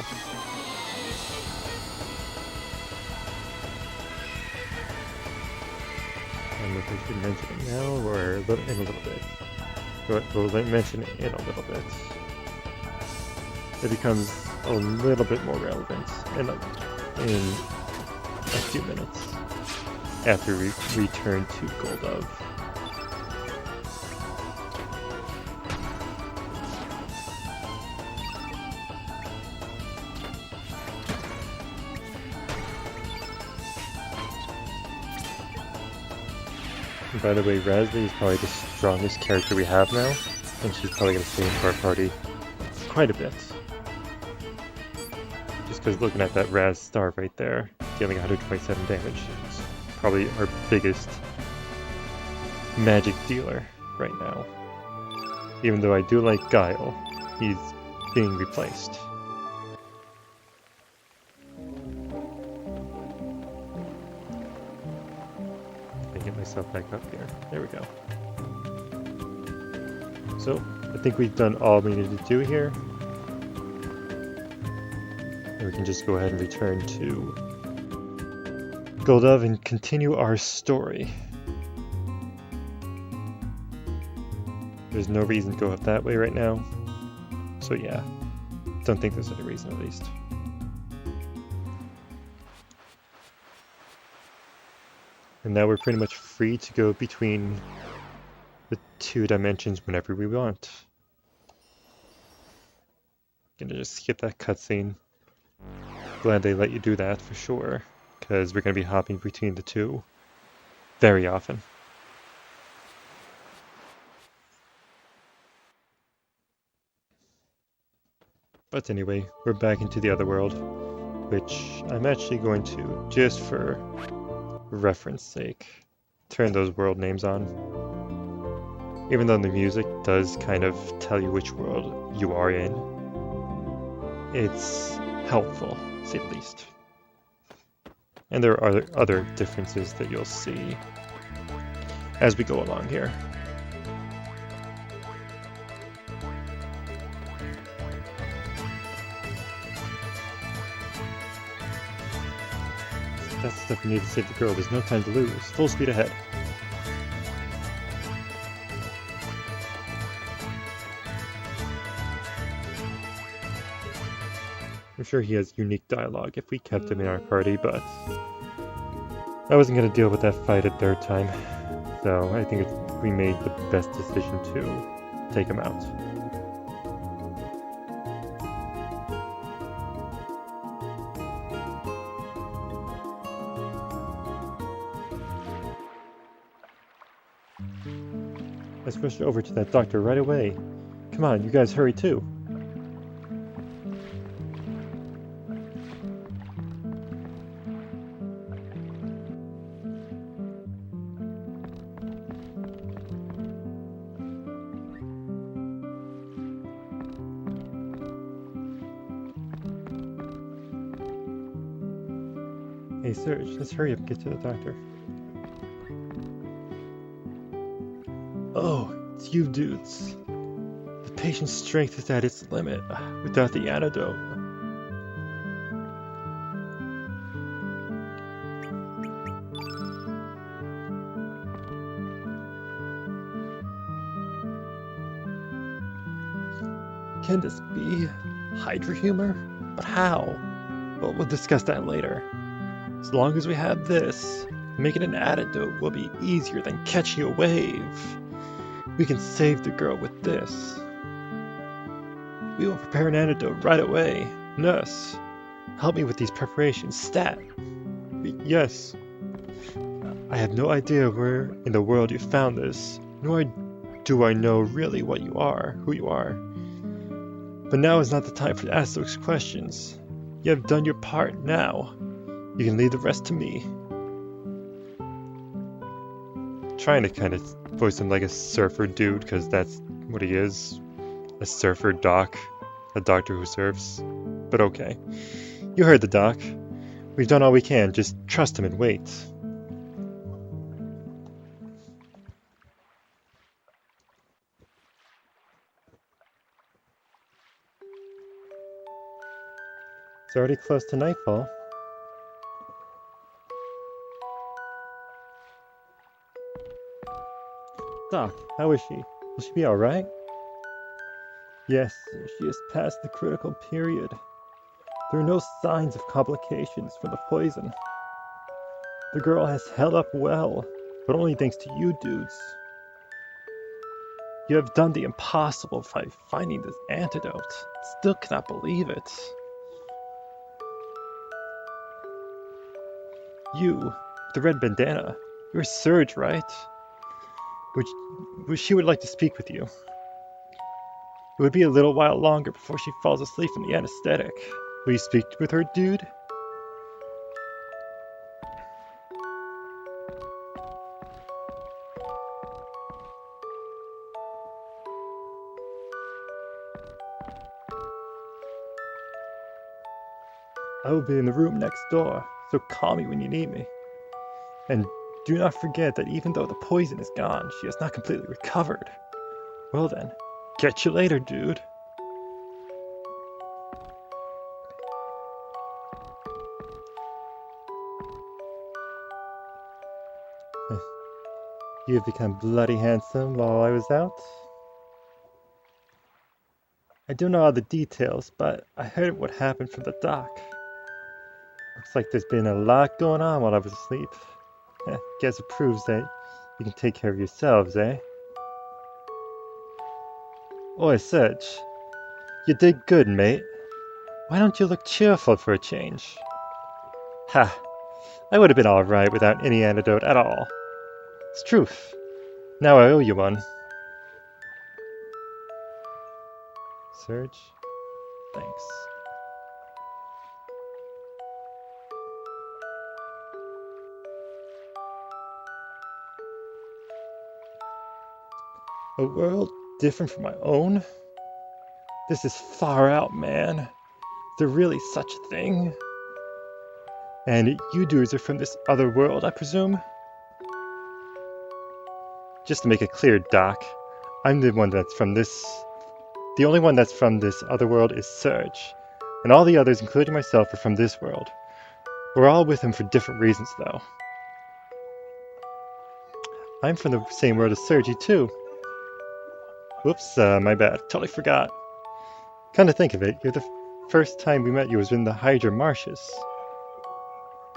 Speaker 1: I don't know if I should mention it now or in a little bit. But we'll mention it in a little bit. It becomes a little bit more relevant in a few minutes after we return to Goldov. And by the way, Razzie is probably the strongest character we have now, and she's probably going to stay into our party quite a bit. Just because looking at that Raz star right there, dealing 127 damage, it's probably our biggest magic dealer right now. Even though I do like Guile, he's being replaced. Let me get myself back up here. There we go. So, I think we've done all we needed to do here. And we can just go ahead and return to Goldov and continue our story. There's no reason to go up that way right now. So yeah, don't think there's any reason at least. And now we're pretty much free to go between the two dimensions whenever we want. Gonna just skip that cutscene. Glad they let you do that for sure, because we're gonna be hopping between the two very often. But anyway, we're back into the other world, which I'm actually going to, just for reference sake, turn those world names on. Even though the music does kind of tell you which world you are in, it's helpful, to say the least. And there are other differences that you'll see as we go along here. That's the stuff we need to save the girl. There's no time to lose. Full speed ahead. I'm sure he has unique dialogue if we kept him in our party, but I wasn't going to deal with that fight a third time. So I think we made the best decision to take him out. Let's rush over to that doctor right away. Come on, you guys hurry too. Hey Serge, let's hurry up and get to the doctor. Oh, it's you dudes. The patient's strength is at its limit without the antidote. Can this be Hydra humor? But how? Well, we'll discuss that later. As long as we have this, making an antidote will be easier than catching a wave. We can save the girl with this. We will prepare an antidote right away. Nurse, help me with these preparations. Stat. Yes. I have no idea where in the world you found this, nor do I know really what you are, who you are. But now is not the time to ask those questions. You have done your part now. You can leave the rest to me. Trying to kind of voice him like a surfer dude, because that's what he is. A surfer doc. A doctor who surfs. But okay. You heard the doc. We've done all we can. Just trust him and wait. It's already close to nightfall. Doc, how is she? Will she be alright? Yes, she has passed the critical period. There are no signs of complications from the poison. The girl has held up well, but only thanks to you dudes. You have done the impossible by finding this antidote. Still cannot believe it. You, the red bandana, you're Surge, right? She would like to speak with you. It would be a little while longer before she falls asleep from the anesthetic. Will you speak with her, dude? I will be in the room next door, so call me when you need me. And do not forget that even though the poison is gone, she has not completely recovered. Well then, catch you later, dude. You have become bloody handsome while I was out. I don't know all the details, but I heard what happened from the doc. Looks like there's been a lot going on while I was asleep. Guess it proves that you can take care of yourselves, eh? Oi, Serge. You did good, mate. Why don't you look cheerful for a change? Ha! I would have been alright without any antidote at all. It's truth. Now I owe you one. Serge? Thanks. A world different from my own? This is far out, man. Is there really such a thing? And you dudes are from this other world, I presume? Just to make it clear, Doc, I'm the one that's from this... The only one that's from this other world is Surge. And all the others, including myself, are from this world. We're all with him for different reasons, though. I'm from the same world as Sergi, too. Whoops, my bad. Totally forgot. Come to think of it, the first time we met you was in the Hydra Marshes.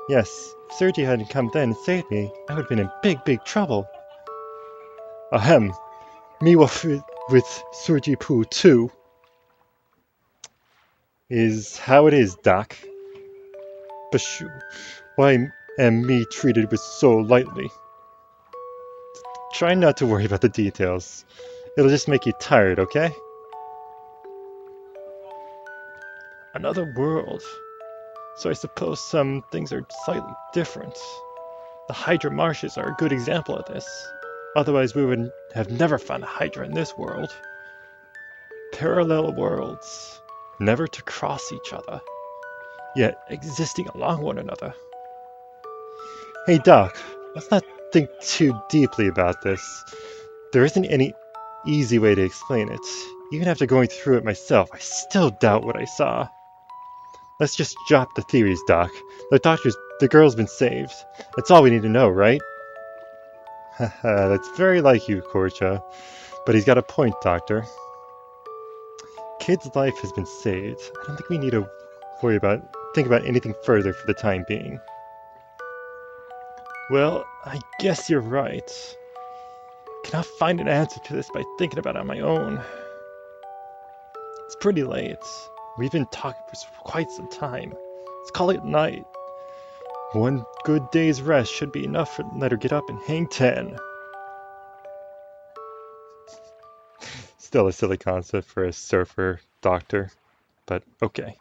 Speaker 1: Yes, if Sergi hadn't come then and saved me, I would have been in big trouble. Ahem. Me with Sergi Poo too. Is how it is, Doc. Bashu, why am me treated with so lightly? Try not to worry about the details. It'll just make you tired, okay? Another world. So I suppose some things are slightly different. The Hydra Marshes are a good example of this. Otherwise we would have never found a Hydra in this world. Parallel worlds, never to cross each other, yet existing along one another. Hey Doc, let's not think too deeply about this. There isn't any easy way to explain it. Even after going through it myself, I still doubt what I saw. Let's just drop the theories, Doc. The girl's been saved. That's all we need to know, right? Haha, that's very like you, Korcha. But he's got a point, Doctor. Kid's life has been saved. I don't think we need to think about anything further for the time being. Well, I guess you're right. Cannot find an answer to this by thinking about it on my own. It's pretty late. We've been talking for quite some time. Let's call it night. One good day's rest should be enough to let her get up and hang 10. Still a silly concept for a surfer doctor, but okay.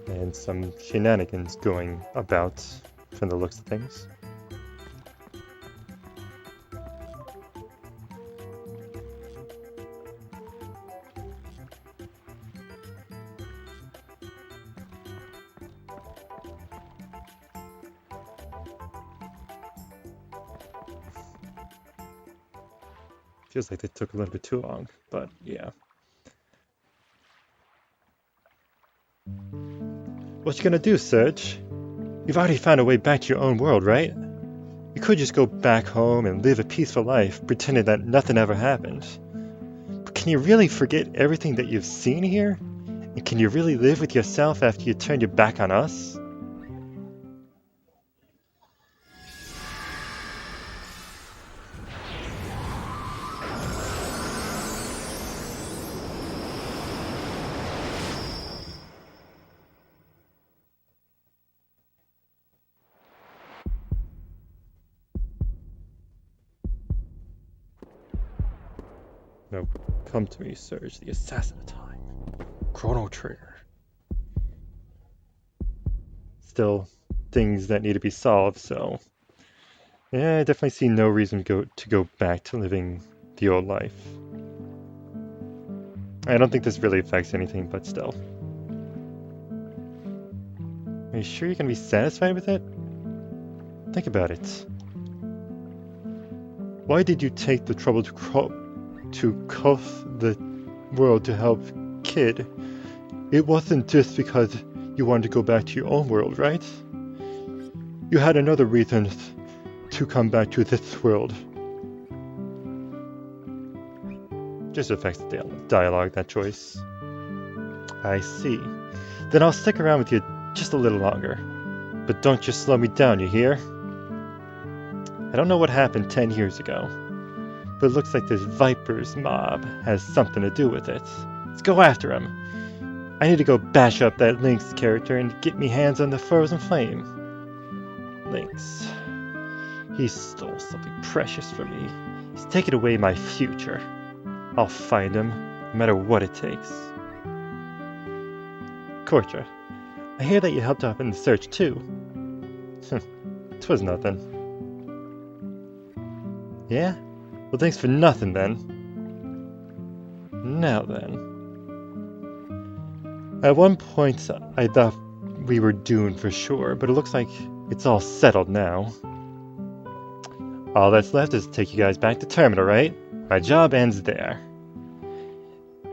Speaker 1: And some shenanigans going about from the looks of things. Feels like they took a little bit too long, but yeah. What you gonna do, Serge? You've already found a way back to your own world, right? You could just go back home and live a peaceful life, pretending that nothing ever happened. But can you really forget everything that you've seen here? And can you really live with yourself after you turn your back on us? No, come to me, Serge, the assassin of time. Chrono trigger. Still things that need to be solved, so yeah, I definitely see no reason to go back to living the old life. I don't think this really affects anything, but still. Are you sure you're gonna be satisfied with it? Think about it. Why did you take the trouble to cuff the world to help Kid? It wasn't just because you wanted to go back to your own world, right? You had another reason to come back to this world. Just affects the dialogue, that choice. I see. Then I'll stick around with you just a little longer. But don't just slow me down, you hear? I don't know what happened 10 years ago, but it looks like this Viper's mob has something to do with it. Let's go after him. I need to go bash up that Lynx character and get me hands on the Frozen Flame. Lynx. He stole something precious from me. He's taken away my future. I'll find him, no matter what it takes. Kortra, I hear that you helped out in the search too. 'Twas nothing. Yeah? Well, thanks for nothing then. Now then. At one point, I thought we were doomed for sure, but it looks like it's all settled now. All that's left is to take you guys back to Terminal, right? My job ends there.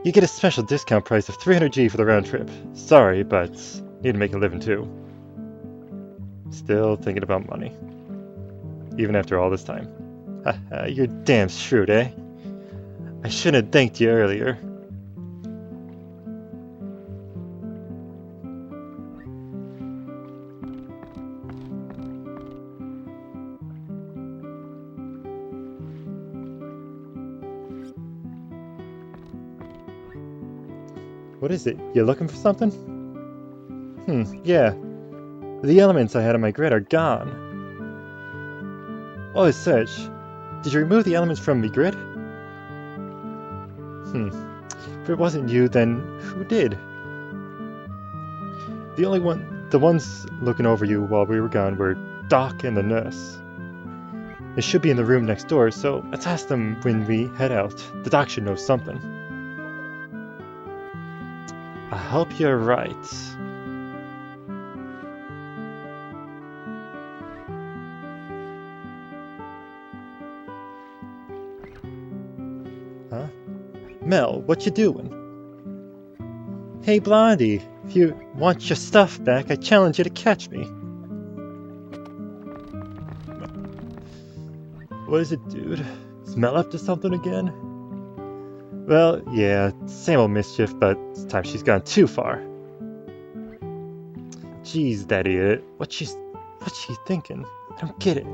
Speaker 1: You get a special discount price of 300G for the round trip. Sorry, but need to make a living too. Still thinking about money. Even after all this time. Haha, you're damn shrewd, eh? I shouldn't have thanked you earlier. What is it? You looking for something? Yeah. The elements I had on my grid are gone. Oh, Serge, did you remove the elements from the grid? If it wasn't you, then who did? The ones looking over you while we were gone were Doc and the nurse. They should be in the room next door, so let's ask them when we head out. The doc should know something. I hope you're right. Huh? Mel, what you doing? Hey Blondie, if you want your stuff back, I challenge you to catch me. What is it, dude? Is Mel up to something again? Well, yeah, same old mischief, but this time she's gone too far. Jeez, that idiot. What's she thinking? I don't get it.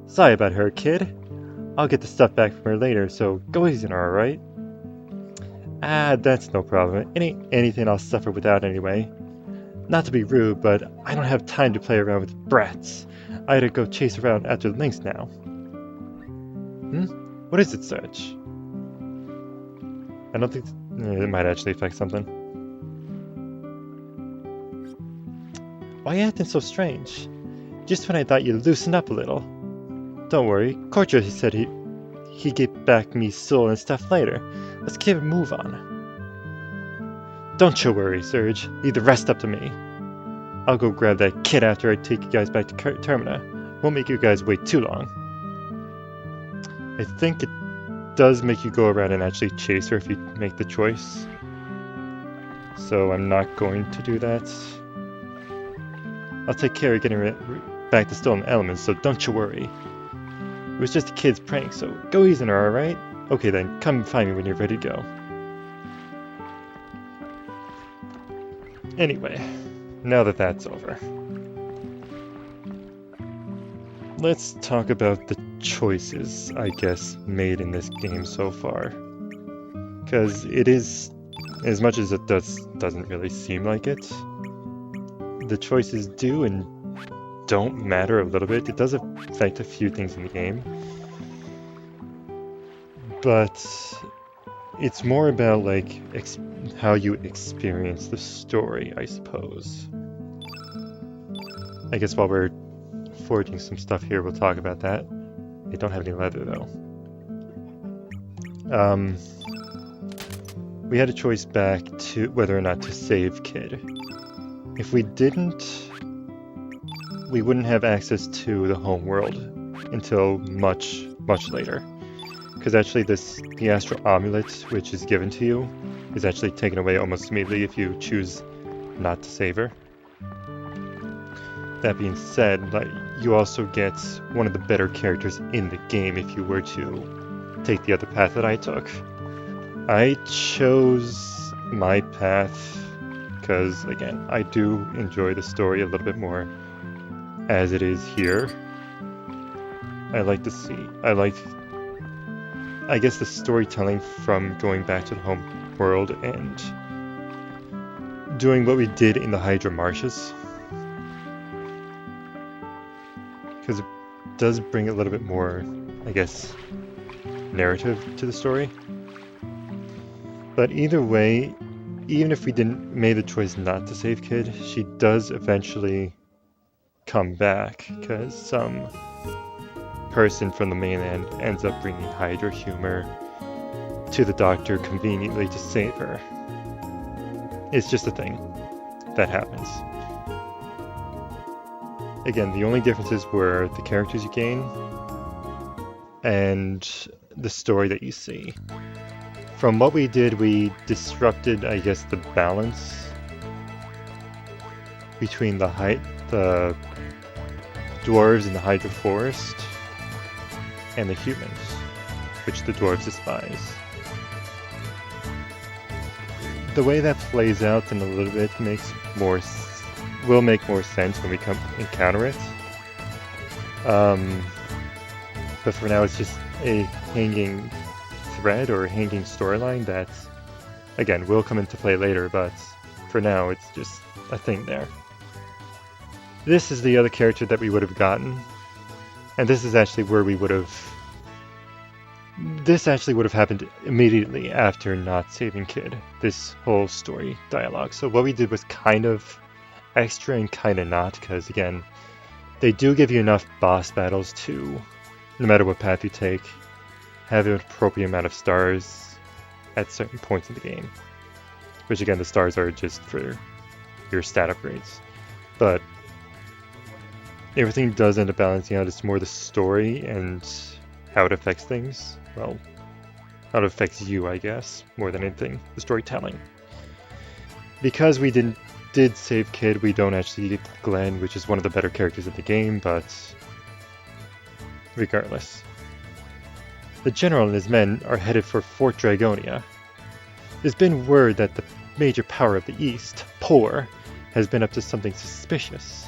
Speaker 1: Sorry about her, kid. I'll get the stuff back from her later, so go easy on her, alright? Ah, that's no problem. It ain't anything I'll suffer without anyway. Not to be rude, but I don't have time to play around with brats. I had to go chase around after the lynx now. What is it, Serge? I don't think... it might actually affect something. Why are you acting so strange? Just when I thought you'd loosen up a little. Don't worry, Korcha said he'd get back me soul and stuff later. Let's keep a move on. Don't you worry, Serge. Leave the rest up to me. I'll go grab that kid after I take you guys back to Termina. Won't make you guys wait too long. I think it does make you go around and actually chase her if you make the choice. So I'm not going to do that. I'll take care of getting her back to stolen elements, so don't you worry. It was just a kid's prank, so go easy on her, alright? Okay then, come find me when you're ready to go. Anyway, now that that's over, let's talk about the choices, I guess, made in this game so far. Because it is, as much as it doesn't really seem like it, the choices do and don't matter a little bit. It does affect a few things in the game. But it's more about, like, how you experience the story, I suppose. I guess while we're forging some stuff here, we'll talk about that. I don't have any leather, though. We had a choice back to whether or not to save Kid. If we didn't, we wouldn't have access to the home world until much, much later. Because actually the Astral Amulet, which is given to you, is actually taken away almost immediately if you choose not to save her. That being said, like, you also get one of the better characters in the game if you were to take the other path that I took. I chose my path because, again, I do enjoy the story a little bit more as it is here. I guess the storytelling from going back to the home world and doing what we did in the Hydra Marshes. Because it does bring a little bit more, I guess, narrative to the story. But either way, even if we didn't make the choice not to save Kid, she does eventually come back, because some person from the mainland ends up bringing Hydra humor to the Doctor conveniently to save her. It's just a thing that happens. Again, the only differences were the characters you gain and the story that you see. From what we did, we disrupted, I guess, the balance between the dwarves in the Hydra Forest and the humans, which the dwarves despise. The way that plays out in a little bit will make more sense when we encounter it. But for now, it's just a hanging thread or a hanging storyline that, again, will come into play later, but for now, it's just a thing there. This is the other character that we would have gotten, and this is actually where we would have... This actually would have happened immediately after not saving Kid, this whole story dialogue. So what we did was kind of extra and kind of not, because again, they do give you enough boss battles to, no matter what path you take, have an appropriate amount of stars at certain points in the game. Which again, the stars are just for your stat upgrades. But everything does end up balancing out. It's more the story and how it affects things. Well, how it affects you, I guess, more than anything. The storytelling. Because we did save Kid, we don't actually get Glenn, which is one of the better characters in the game, but regardless. The general and his men are headed for Fort Dragonia. There's been word that the major power of the East, Por, has been up to something suspicious.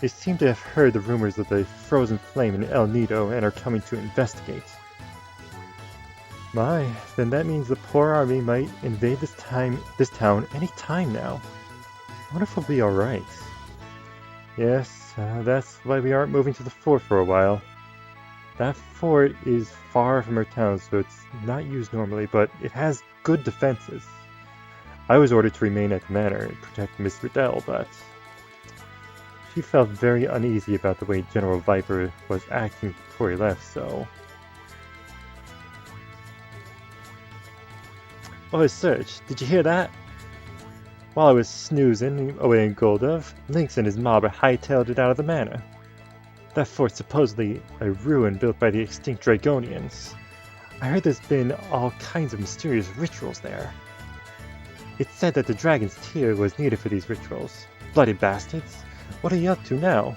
Speaker 1: They seem to have heard the rumors of the frozen flame in El Nido and are coming to investigate. My, then that means the poor army might invade this town any time now. I wonder if we'll be alright. Yes, that's why we aren't moving to the fort for a while. That fort is far from our town, so it's not used normally, but it has good defenses. I was ordered to remain at the manor and protect Miss Riddell, but she felt very uneasy about the way General Viper was acting before he left, so... Oh, Serge, did you hear that? While I was snoozing away in Goldov, Lynx and his mob hightailed it out of the manor. That fort's supposedly a ruin built by the extinct Dragonians. I heard there's been all kinds of mysterious rituals there. It's said that the dragon's tear was needed for these rituals. Bloody bastards! What are you up to now?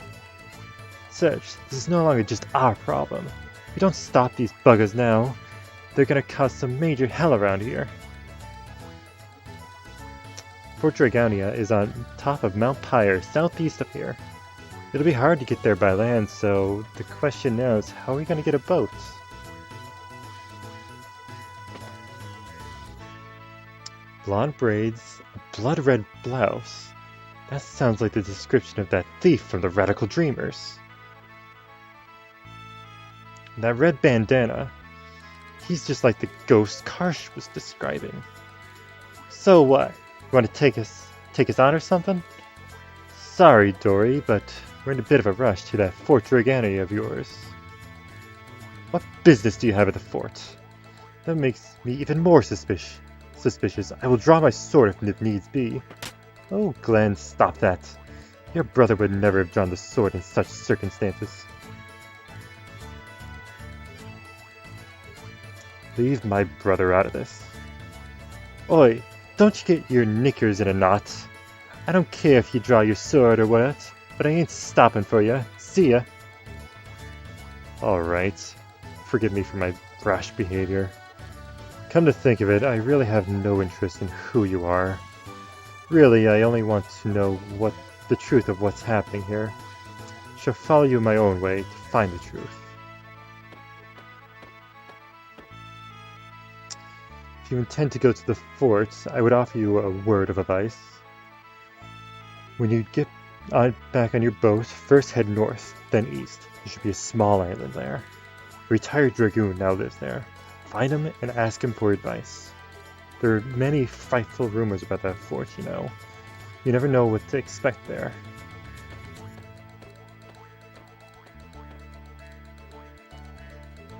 Speaker 1: Serge, this is no longer just our problem. If we don't stop these buggers now, they're gonna cause some major hell around here. Fort Dragonia is on top of Mount Pyre, southeast of here. It'll be hard to get there by land, so the question now is, how are we gonna get a boat? Blonde braids, a blood-red blouse. That sounds like the description of that thief from the Radical Dreamers. And that red bandana. He's just like the ghost Karsh was describing. So what? You want to take us on or something? Sorry, Dory, but we're in a bit of a rush to that Fort Dragania of yours. What business do you have at the fort? That makes me even more suspicious. I will draw my sword if needs be. Oh, Glenn, stop that. Your brother would never have drawn the sword in such circumstances. Leave my brother out of this. Oi, don't you get your knickers in a knot. I don't care if you draw your sword or what, but I ain't stopping for you. See ya. Alright. Forgive me for my brash behavior. Come to think of it, I really have no interest in who you are. Really, I only want to know the truth of what's happening here. Shall follow you my own way to find the truth. If you intend to go to the fort, I would offer you a word of advice. When you get back on your boat, first head north, then east. There should be a small island there. A retired dragoon now lives there. Find him and ask him for advice. There are many frightful rumors about that fort, you know. You never know what to expect there.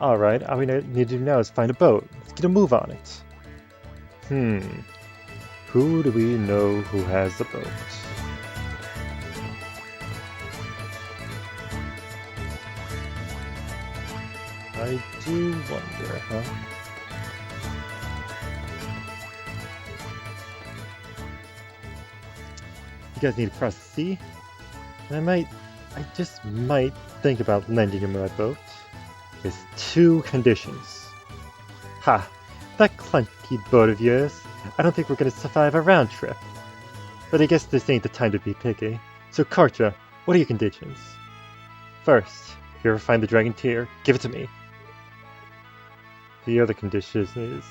Speaker 1: Alright, all we need to do now is find a boat. Let's get a move on it. Who do we know who has a boat? I do wonder, huh? You guys need to cross the sea? And I just might think about lending him my boat. With 2 conditions. Ha! That clunky boat of yours. I don't think we're gonna survive a round trip. But I guess this ain't the time to be picky. So Karcha, what are your conditions? First, if you ever find the dragon tear, give it to me. The other condition is,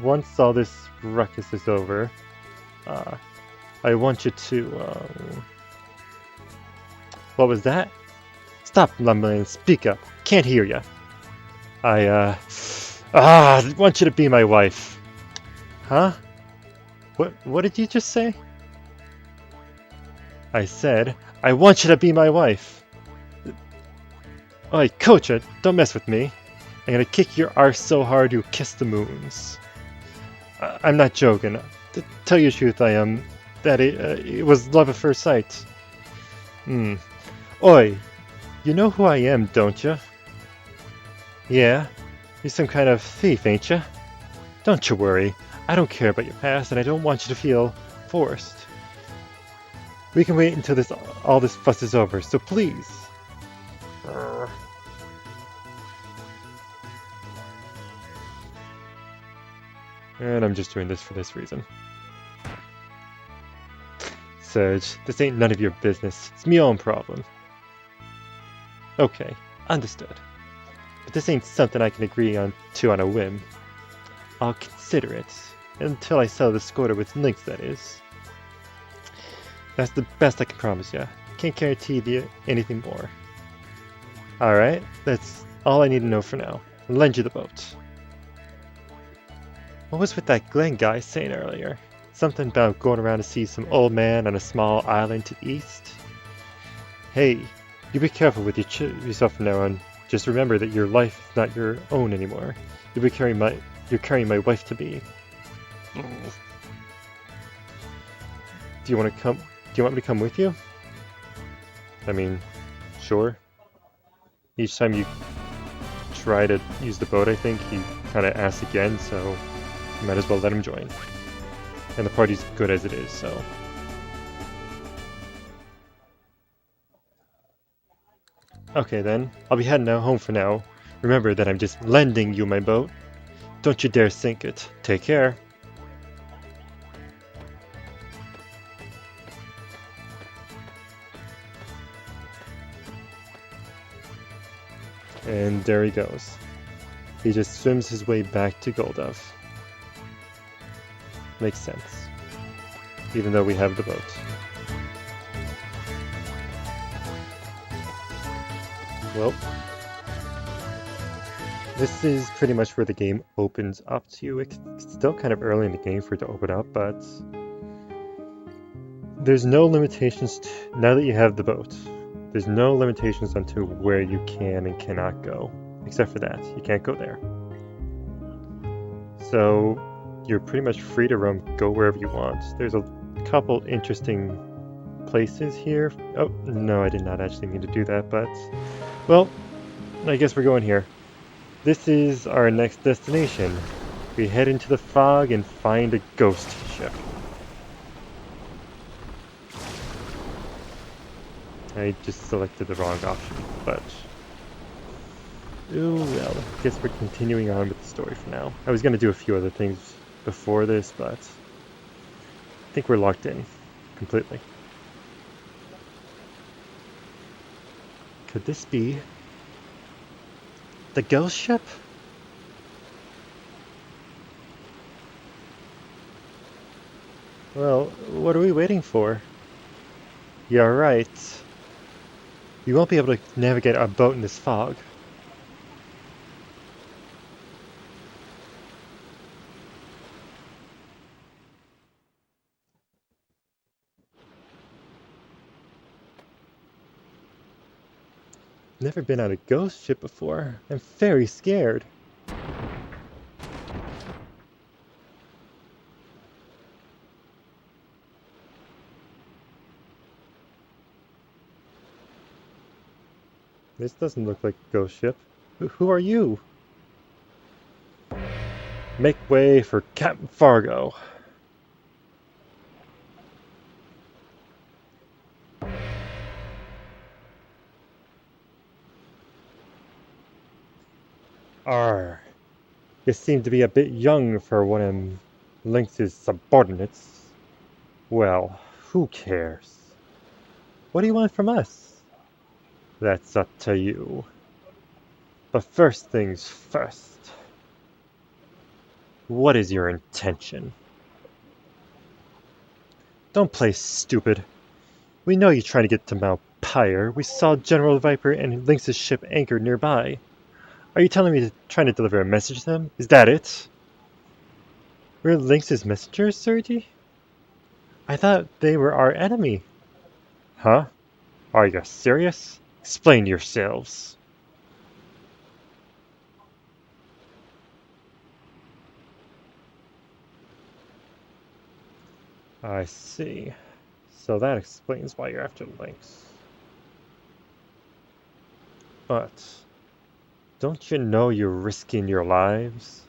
Speaker 1: once all this ruckus is over, I want you to, What was that? Stop mumbling and speak up. Can't hear ya. I want you to be my wife. Huh? What did you just say? I said, I want you to be my wife. Oi, Kocha, don't mess with me. I'm gonna kick your arse so hard you'll kiss the moons. I'm not joking. To tell you the truth, it was love at first sight. Oi, you know who I am, don't you? Yeah, you're some kind of thief, ain't you? Don't you worry. I don't care about your past, and I don't want you to feel forced. We can wait until all this fuss is over, so please. And I'm just doing this for this reason. Serge, this ain't none of your business. It's me own problem. Okay, understood. But this ain't something I can agree on a whim. I'll consider it. Until I sell the Skoda with Lynx, that is. That's the best I can promise you. Can't guarantee anything more. Alright, that's all I need to know for now. I'll lend you the boat. What was with that Glenn guy saying earlier? Something about going around to see some old man on a small island to the east? Hey, you be careful with yourself from now on. Just remember that your life is not your own anymore. You're carrying my wife to be. Do you want to come? Do you want me to come with you? I mean, sure. Each time you try to use the boat, I think he kind of asks again, so you might as well let him join. And the party's good as it is, so. Okay then, I'll be heading home for now. Remember that I'm just lending you my boat. Don't you dare sink it. Take care. And there he goes. He just swims his way back to Goldov. Makes sense. Even though we have the boat. Well, this is pretty much where the game opens up to you. It's still kind of early in the game for it to open up, but there's no limitations now that you have the boat. There's no limitations onto where you can and cannot go, except for that. You can't go there. So you're pretty much free to roam, go wherever you want. There's a couple interesting places here. Oh, no, I did not actually mean to do that, but... well, I guess we're going here. This is our next destination. We head into the fog and find a ghost ship. I just selected the wrong option, but... oh well, I guess we're continuing on with the story for now. I was going to do a few other things before this, but... I think we're locked in. Completely. Could this be... the ghost ship? Well, what are we waiting for? You're right. You won't be able to navigate our boat in this fog. Never been on a ghost ship before. I'm very scared. This doesn't look like a ghost ship. Who are you? Make way for Captain Fargo. Arr. You seem to be a bit young for one of Lynx's subordinates. Well, who cares? What do you want from us? That's up to you. But first things first. What is your intention? Don't play stupid. We know you're trying to get to Mount Pyre. We saw General Viper and Lynx's ship anchored nearby. Are you telling me you're trying to deliver a message to them? Is that it? We're Lynx's messengers, Sergi? I thought they were our enemy. Huh? Are you serious? Explain yourselves. I see. So that explains why you're after Lynx. But don't you know you're risking your lives?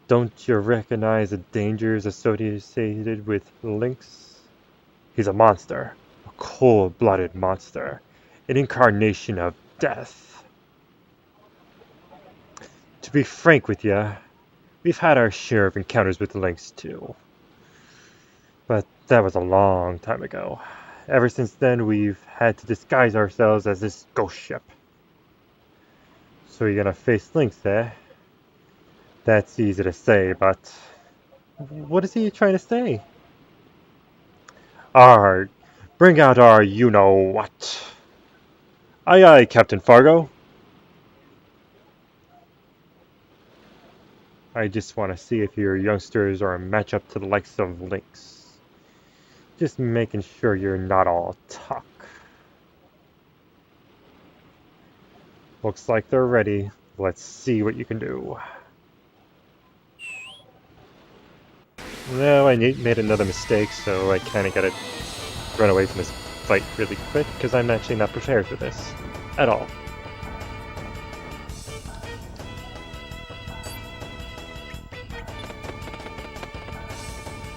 Speaker 1: Don't you recognize the dangers associated with Lynx? He's a monster. A cold-blooded monster. An incarnation of death. To be frank with you, we've had our share of encounters with Lynx too. But that was a long time ago. Ever since then, we've had to disguise ourselves as this ghost ship. So you're gonna face Lynx, eh? That's easy to say, but what is he trying to say? Arr, bring out our you-know-what. Aye aye, Captain Fargo. I just want to see if your youngsters are a match up to the likes of Lynx. Just making sure you're not all talk. Looks like they're ready. Let's see what you can do. No, I made another mistake, so I kind of gotta run away from this fight really quick, because I'm actually not prepared for this. At all.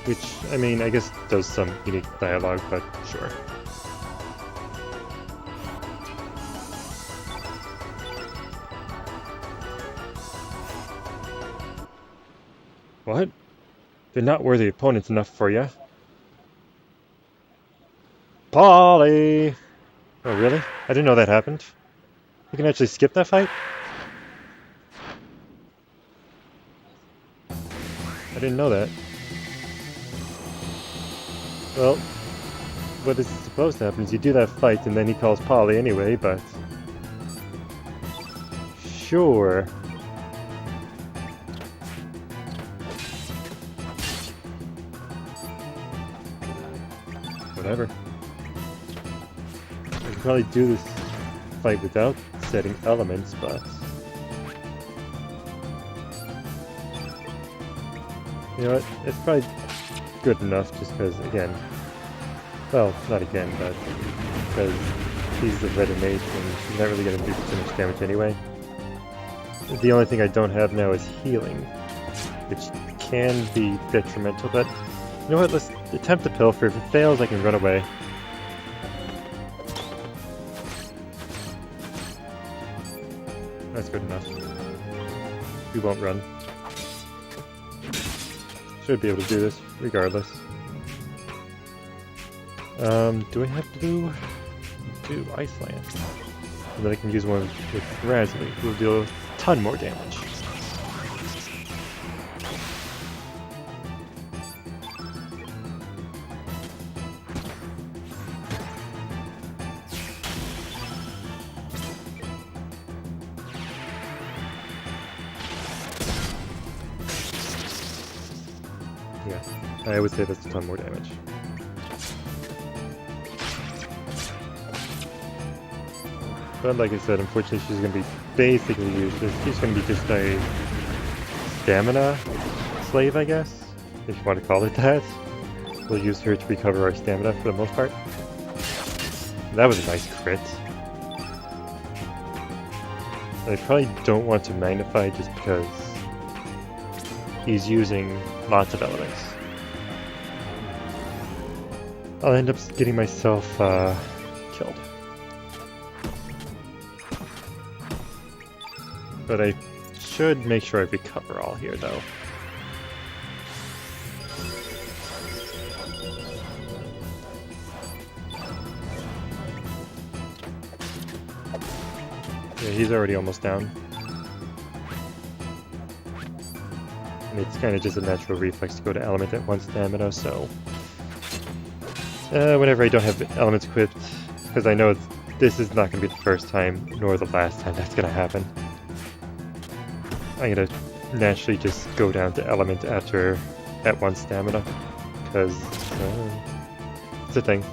Speaker 1: Which, I mean, I guess does some unique dialogue, but sure. What? They're not worthy opponents enough for you. Polly! Oh, really? I didn't know that happened. You can actually skip that fight? I didn't know that. Well, what is supposed to happen is you do that fight and then he calls Polly anyway, but... Sure. Whatever. I could probably do this fight without setting elements, but... You know what? It's probably good enough just because, again... Well, not again, but... Because he's the Redknight and he's not really going to do too much damage anyway. The only thing I don't have now is healing, which can be detrimental, but... You know what? Let's attempt the pilfer. If it fails, I can run away. That's good enough. We won't run. Should be able to do this, regardless. Do I have to do Iceland? And then I can use one with Razzly, who will deal a ton more damage. Yeah, I would say that's a ton more damage. But like I said, unfortunately she's going to be basically useless. She's going to be just a stamina slave, I guess, if you want to call it that. We'll use her to recover our stamina for the most part. That was a nice crit. I probably don't want to magnify just because he's using lots of elements. I'll end up getting myself killed. But I should make sure I recover all here, though. Yeah, he's already almost down. And it's kind of just a natural reflex to go to element at 1 stamina, so... whenever I don't have elements equipped, because I know this is not going to be the first time, nor the last time that's going to happen. I'm going to naturally just go down to element at 1 stamina, because it's a thing.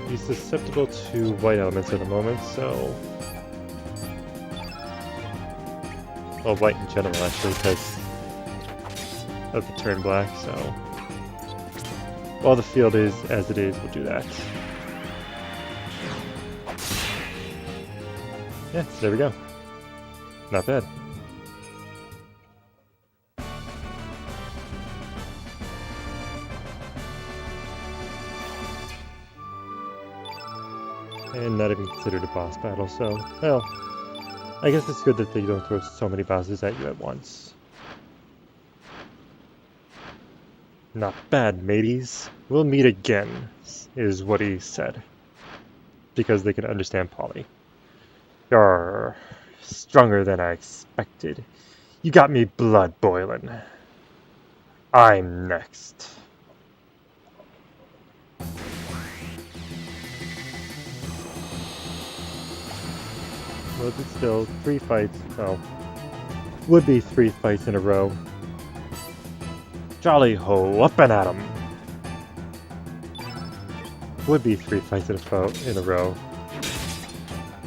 Speaker 1: He's susceptible to white elements at the moment, so... Well, white in general, actually, because of the turn black, so... While the field is as it is, we'll do that. Yeah, so there we go. Not bad. And not even considered a boss battle, so, well, I guess it's good that they don't throw so many bosses at you at once. Not bad, mateys. We'll meet again, is what he said. Because they can understand Polly. You're stronger than I expected. You got me blood boiling. I'm next. Well, it's still 3 fights. Oh, would be 3 fights in a row. Jolly ho, up and at 'em. Would be 3 fights in a row.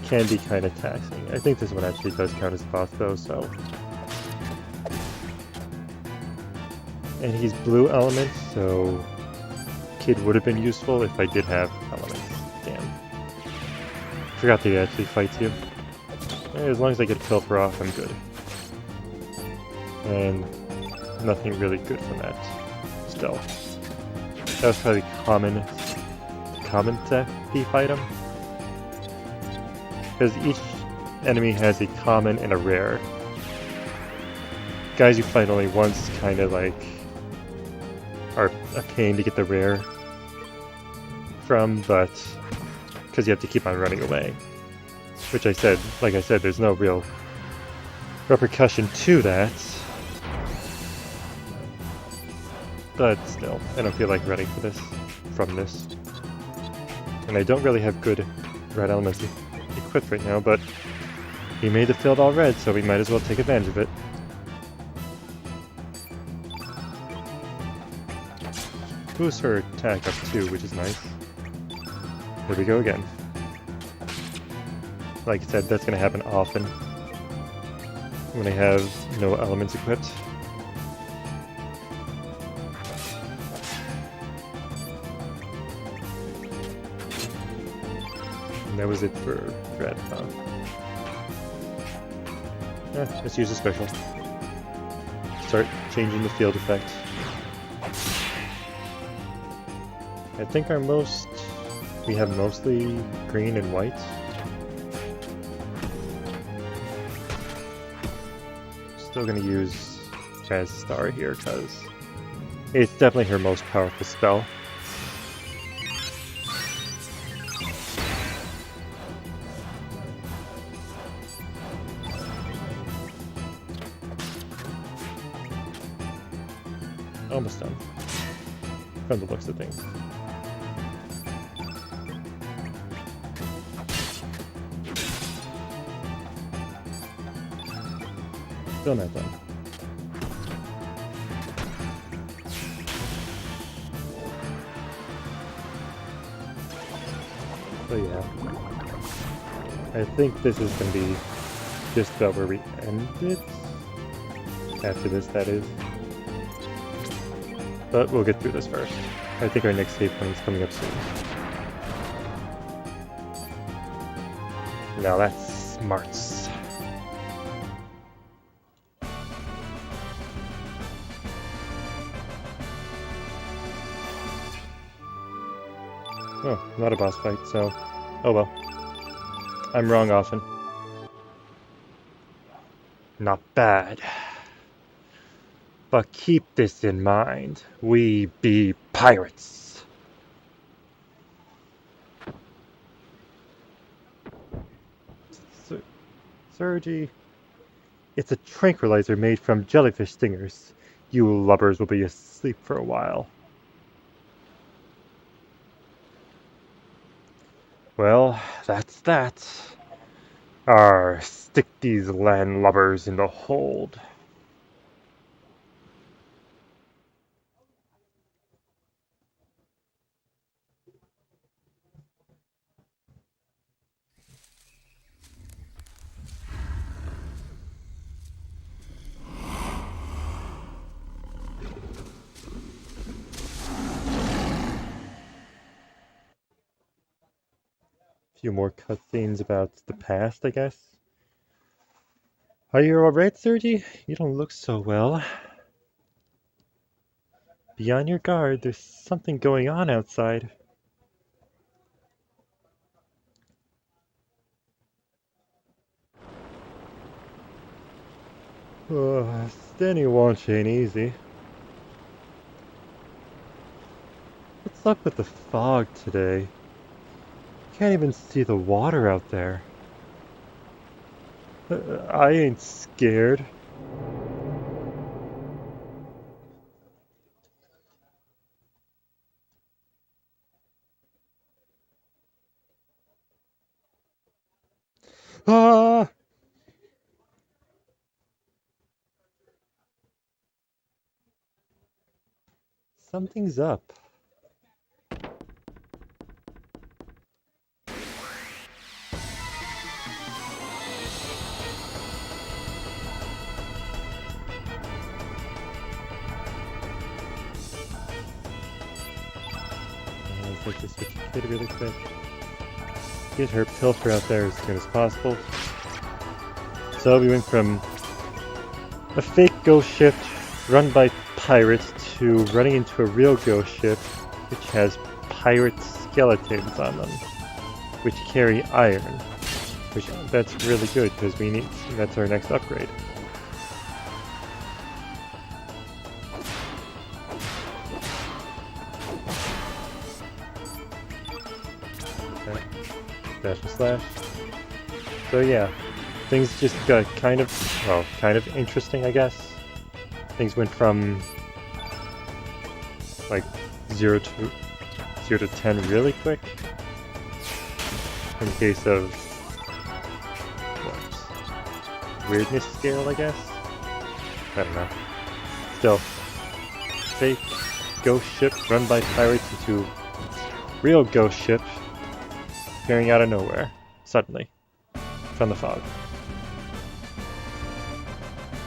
Speaker 1: Can be kind of taxing. I think this one actually does count as a boss though, so. And he's blue element, so Kid would have been useful if I did have elements. Damn. Forgot that he actually fights you. As long as I get Pilfer off, I'm good. And nothing really good from that. Still. That was probably common thief item. Because each enemy has a common and a rare. Guys you fight only once kind of like are a pain to get the rare from, but because you have to keep on running away. Which like I said, there's no real repercussion to that. But still, I don't feel like running from this. And I don't really have good red elements equipped right now, but he made the field all red, so we might as well take advantage of it. Boosts her attack up 2, which is nice. Here we go again. Like I said, that's going to happen often when I have no elements equipped. And that was it for Red, huh? Let's use a special. Start changing the field effect. I think we have mostly green and white. Still gonna use Jazz Star here because it's definitely her most powerful spell. Almost done. From the looks of things. Still not done. So yeah. I think this is going to be just about where we end it. After this, that is. But we'll get through this first. I think our next save point is coming up soon. Now that's smarts. Oh, not a boss fight, so oh well. I'm wrong often. Not bad. But keep this in mind. We be pirates. Sergi, it's a tranquilizer made from jellyfish stingers. You lubbers will be asleep for a while. Well, that's that. Stick these landlubbers in the hold. Few more cutscenes about the past, I guess. Are you alright, Sergi? You don't look so well. Be on your guard, there's something going on outside. Standing watch ain't easy. What's up with the fog today? Can't even see the water out there. I ain't scared. Ah! Something's up. Let's just switch the kid really quick. Get her pilfer out there as soon as possible. So we went from a fake ghost ship run by pirates to running into a real ghost ship which has pirate skeletons on them, which carry iron. Which that's really good because that's our next upgrade. Okay. Dash and slash. So yeah, things just got kind of interesting, I guess. Things went from like 0 to 10 really quick. In case of what? Weirdness scale, I guess? I don't know. Still, fake ghost ship run by pirates into real ghost ship appearing out of nowhere, suddenly, from the fog.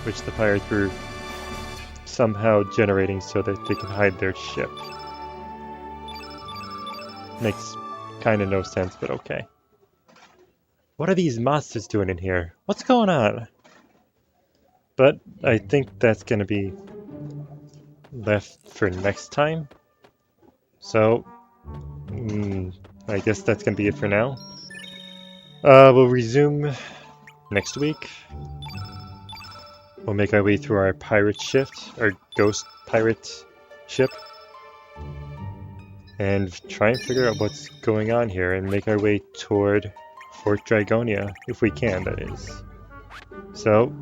Speaker 1: Which the pirates were somehow generating so that they could hide their ship. Makes kind of no sense, but okay. What are these monsters doing in here? What's going on? But I think that's going to be left for next time. So, I guess that's going to be it for now. We'll resume next week. We'll make our way through our pirate ship, our ghost pirate ship, and try and figure out what's going on here and make our way toward Fort Dragonia, if we can, that is. So,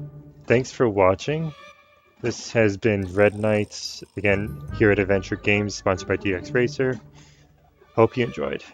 Speaker 1: thanks for watching. This has been Redknight, again, here at Adventure Games, sponsored by DX Racer. Hope you enjoyed.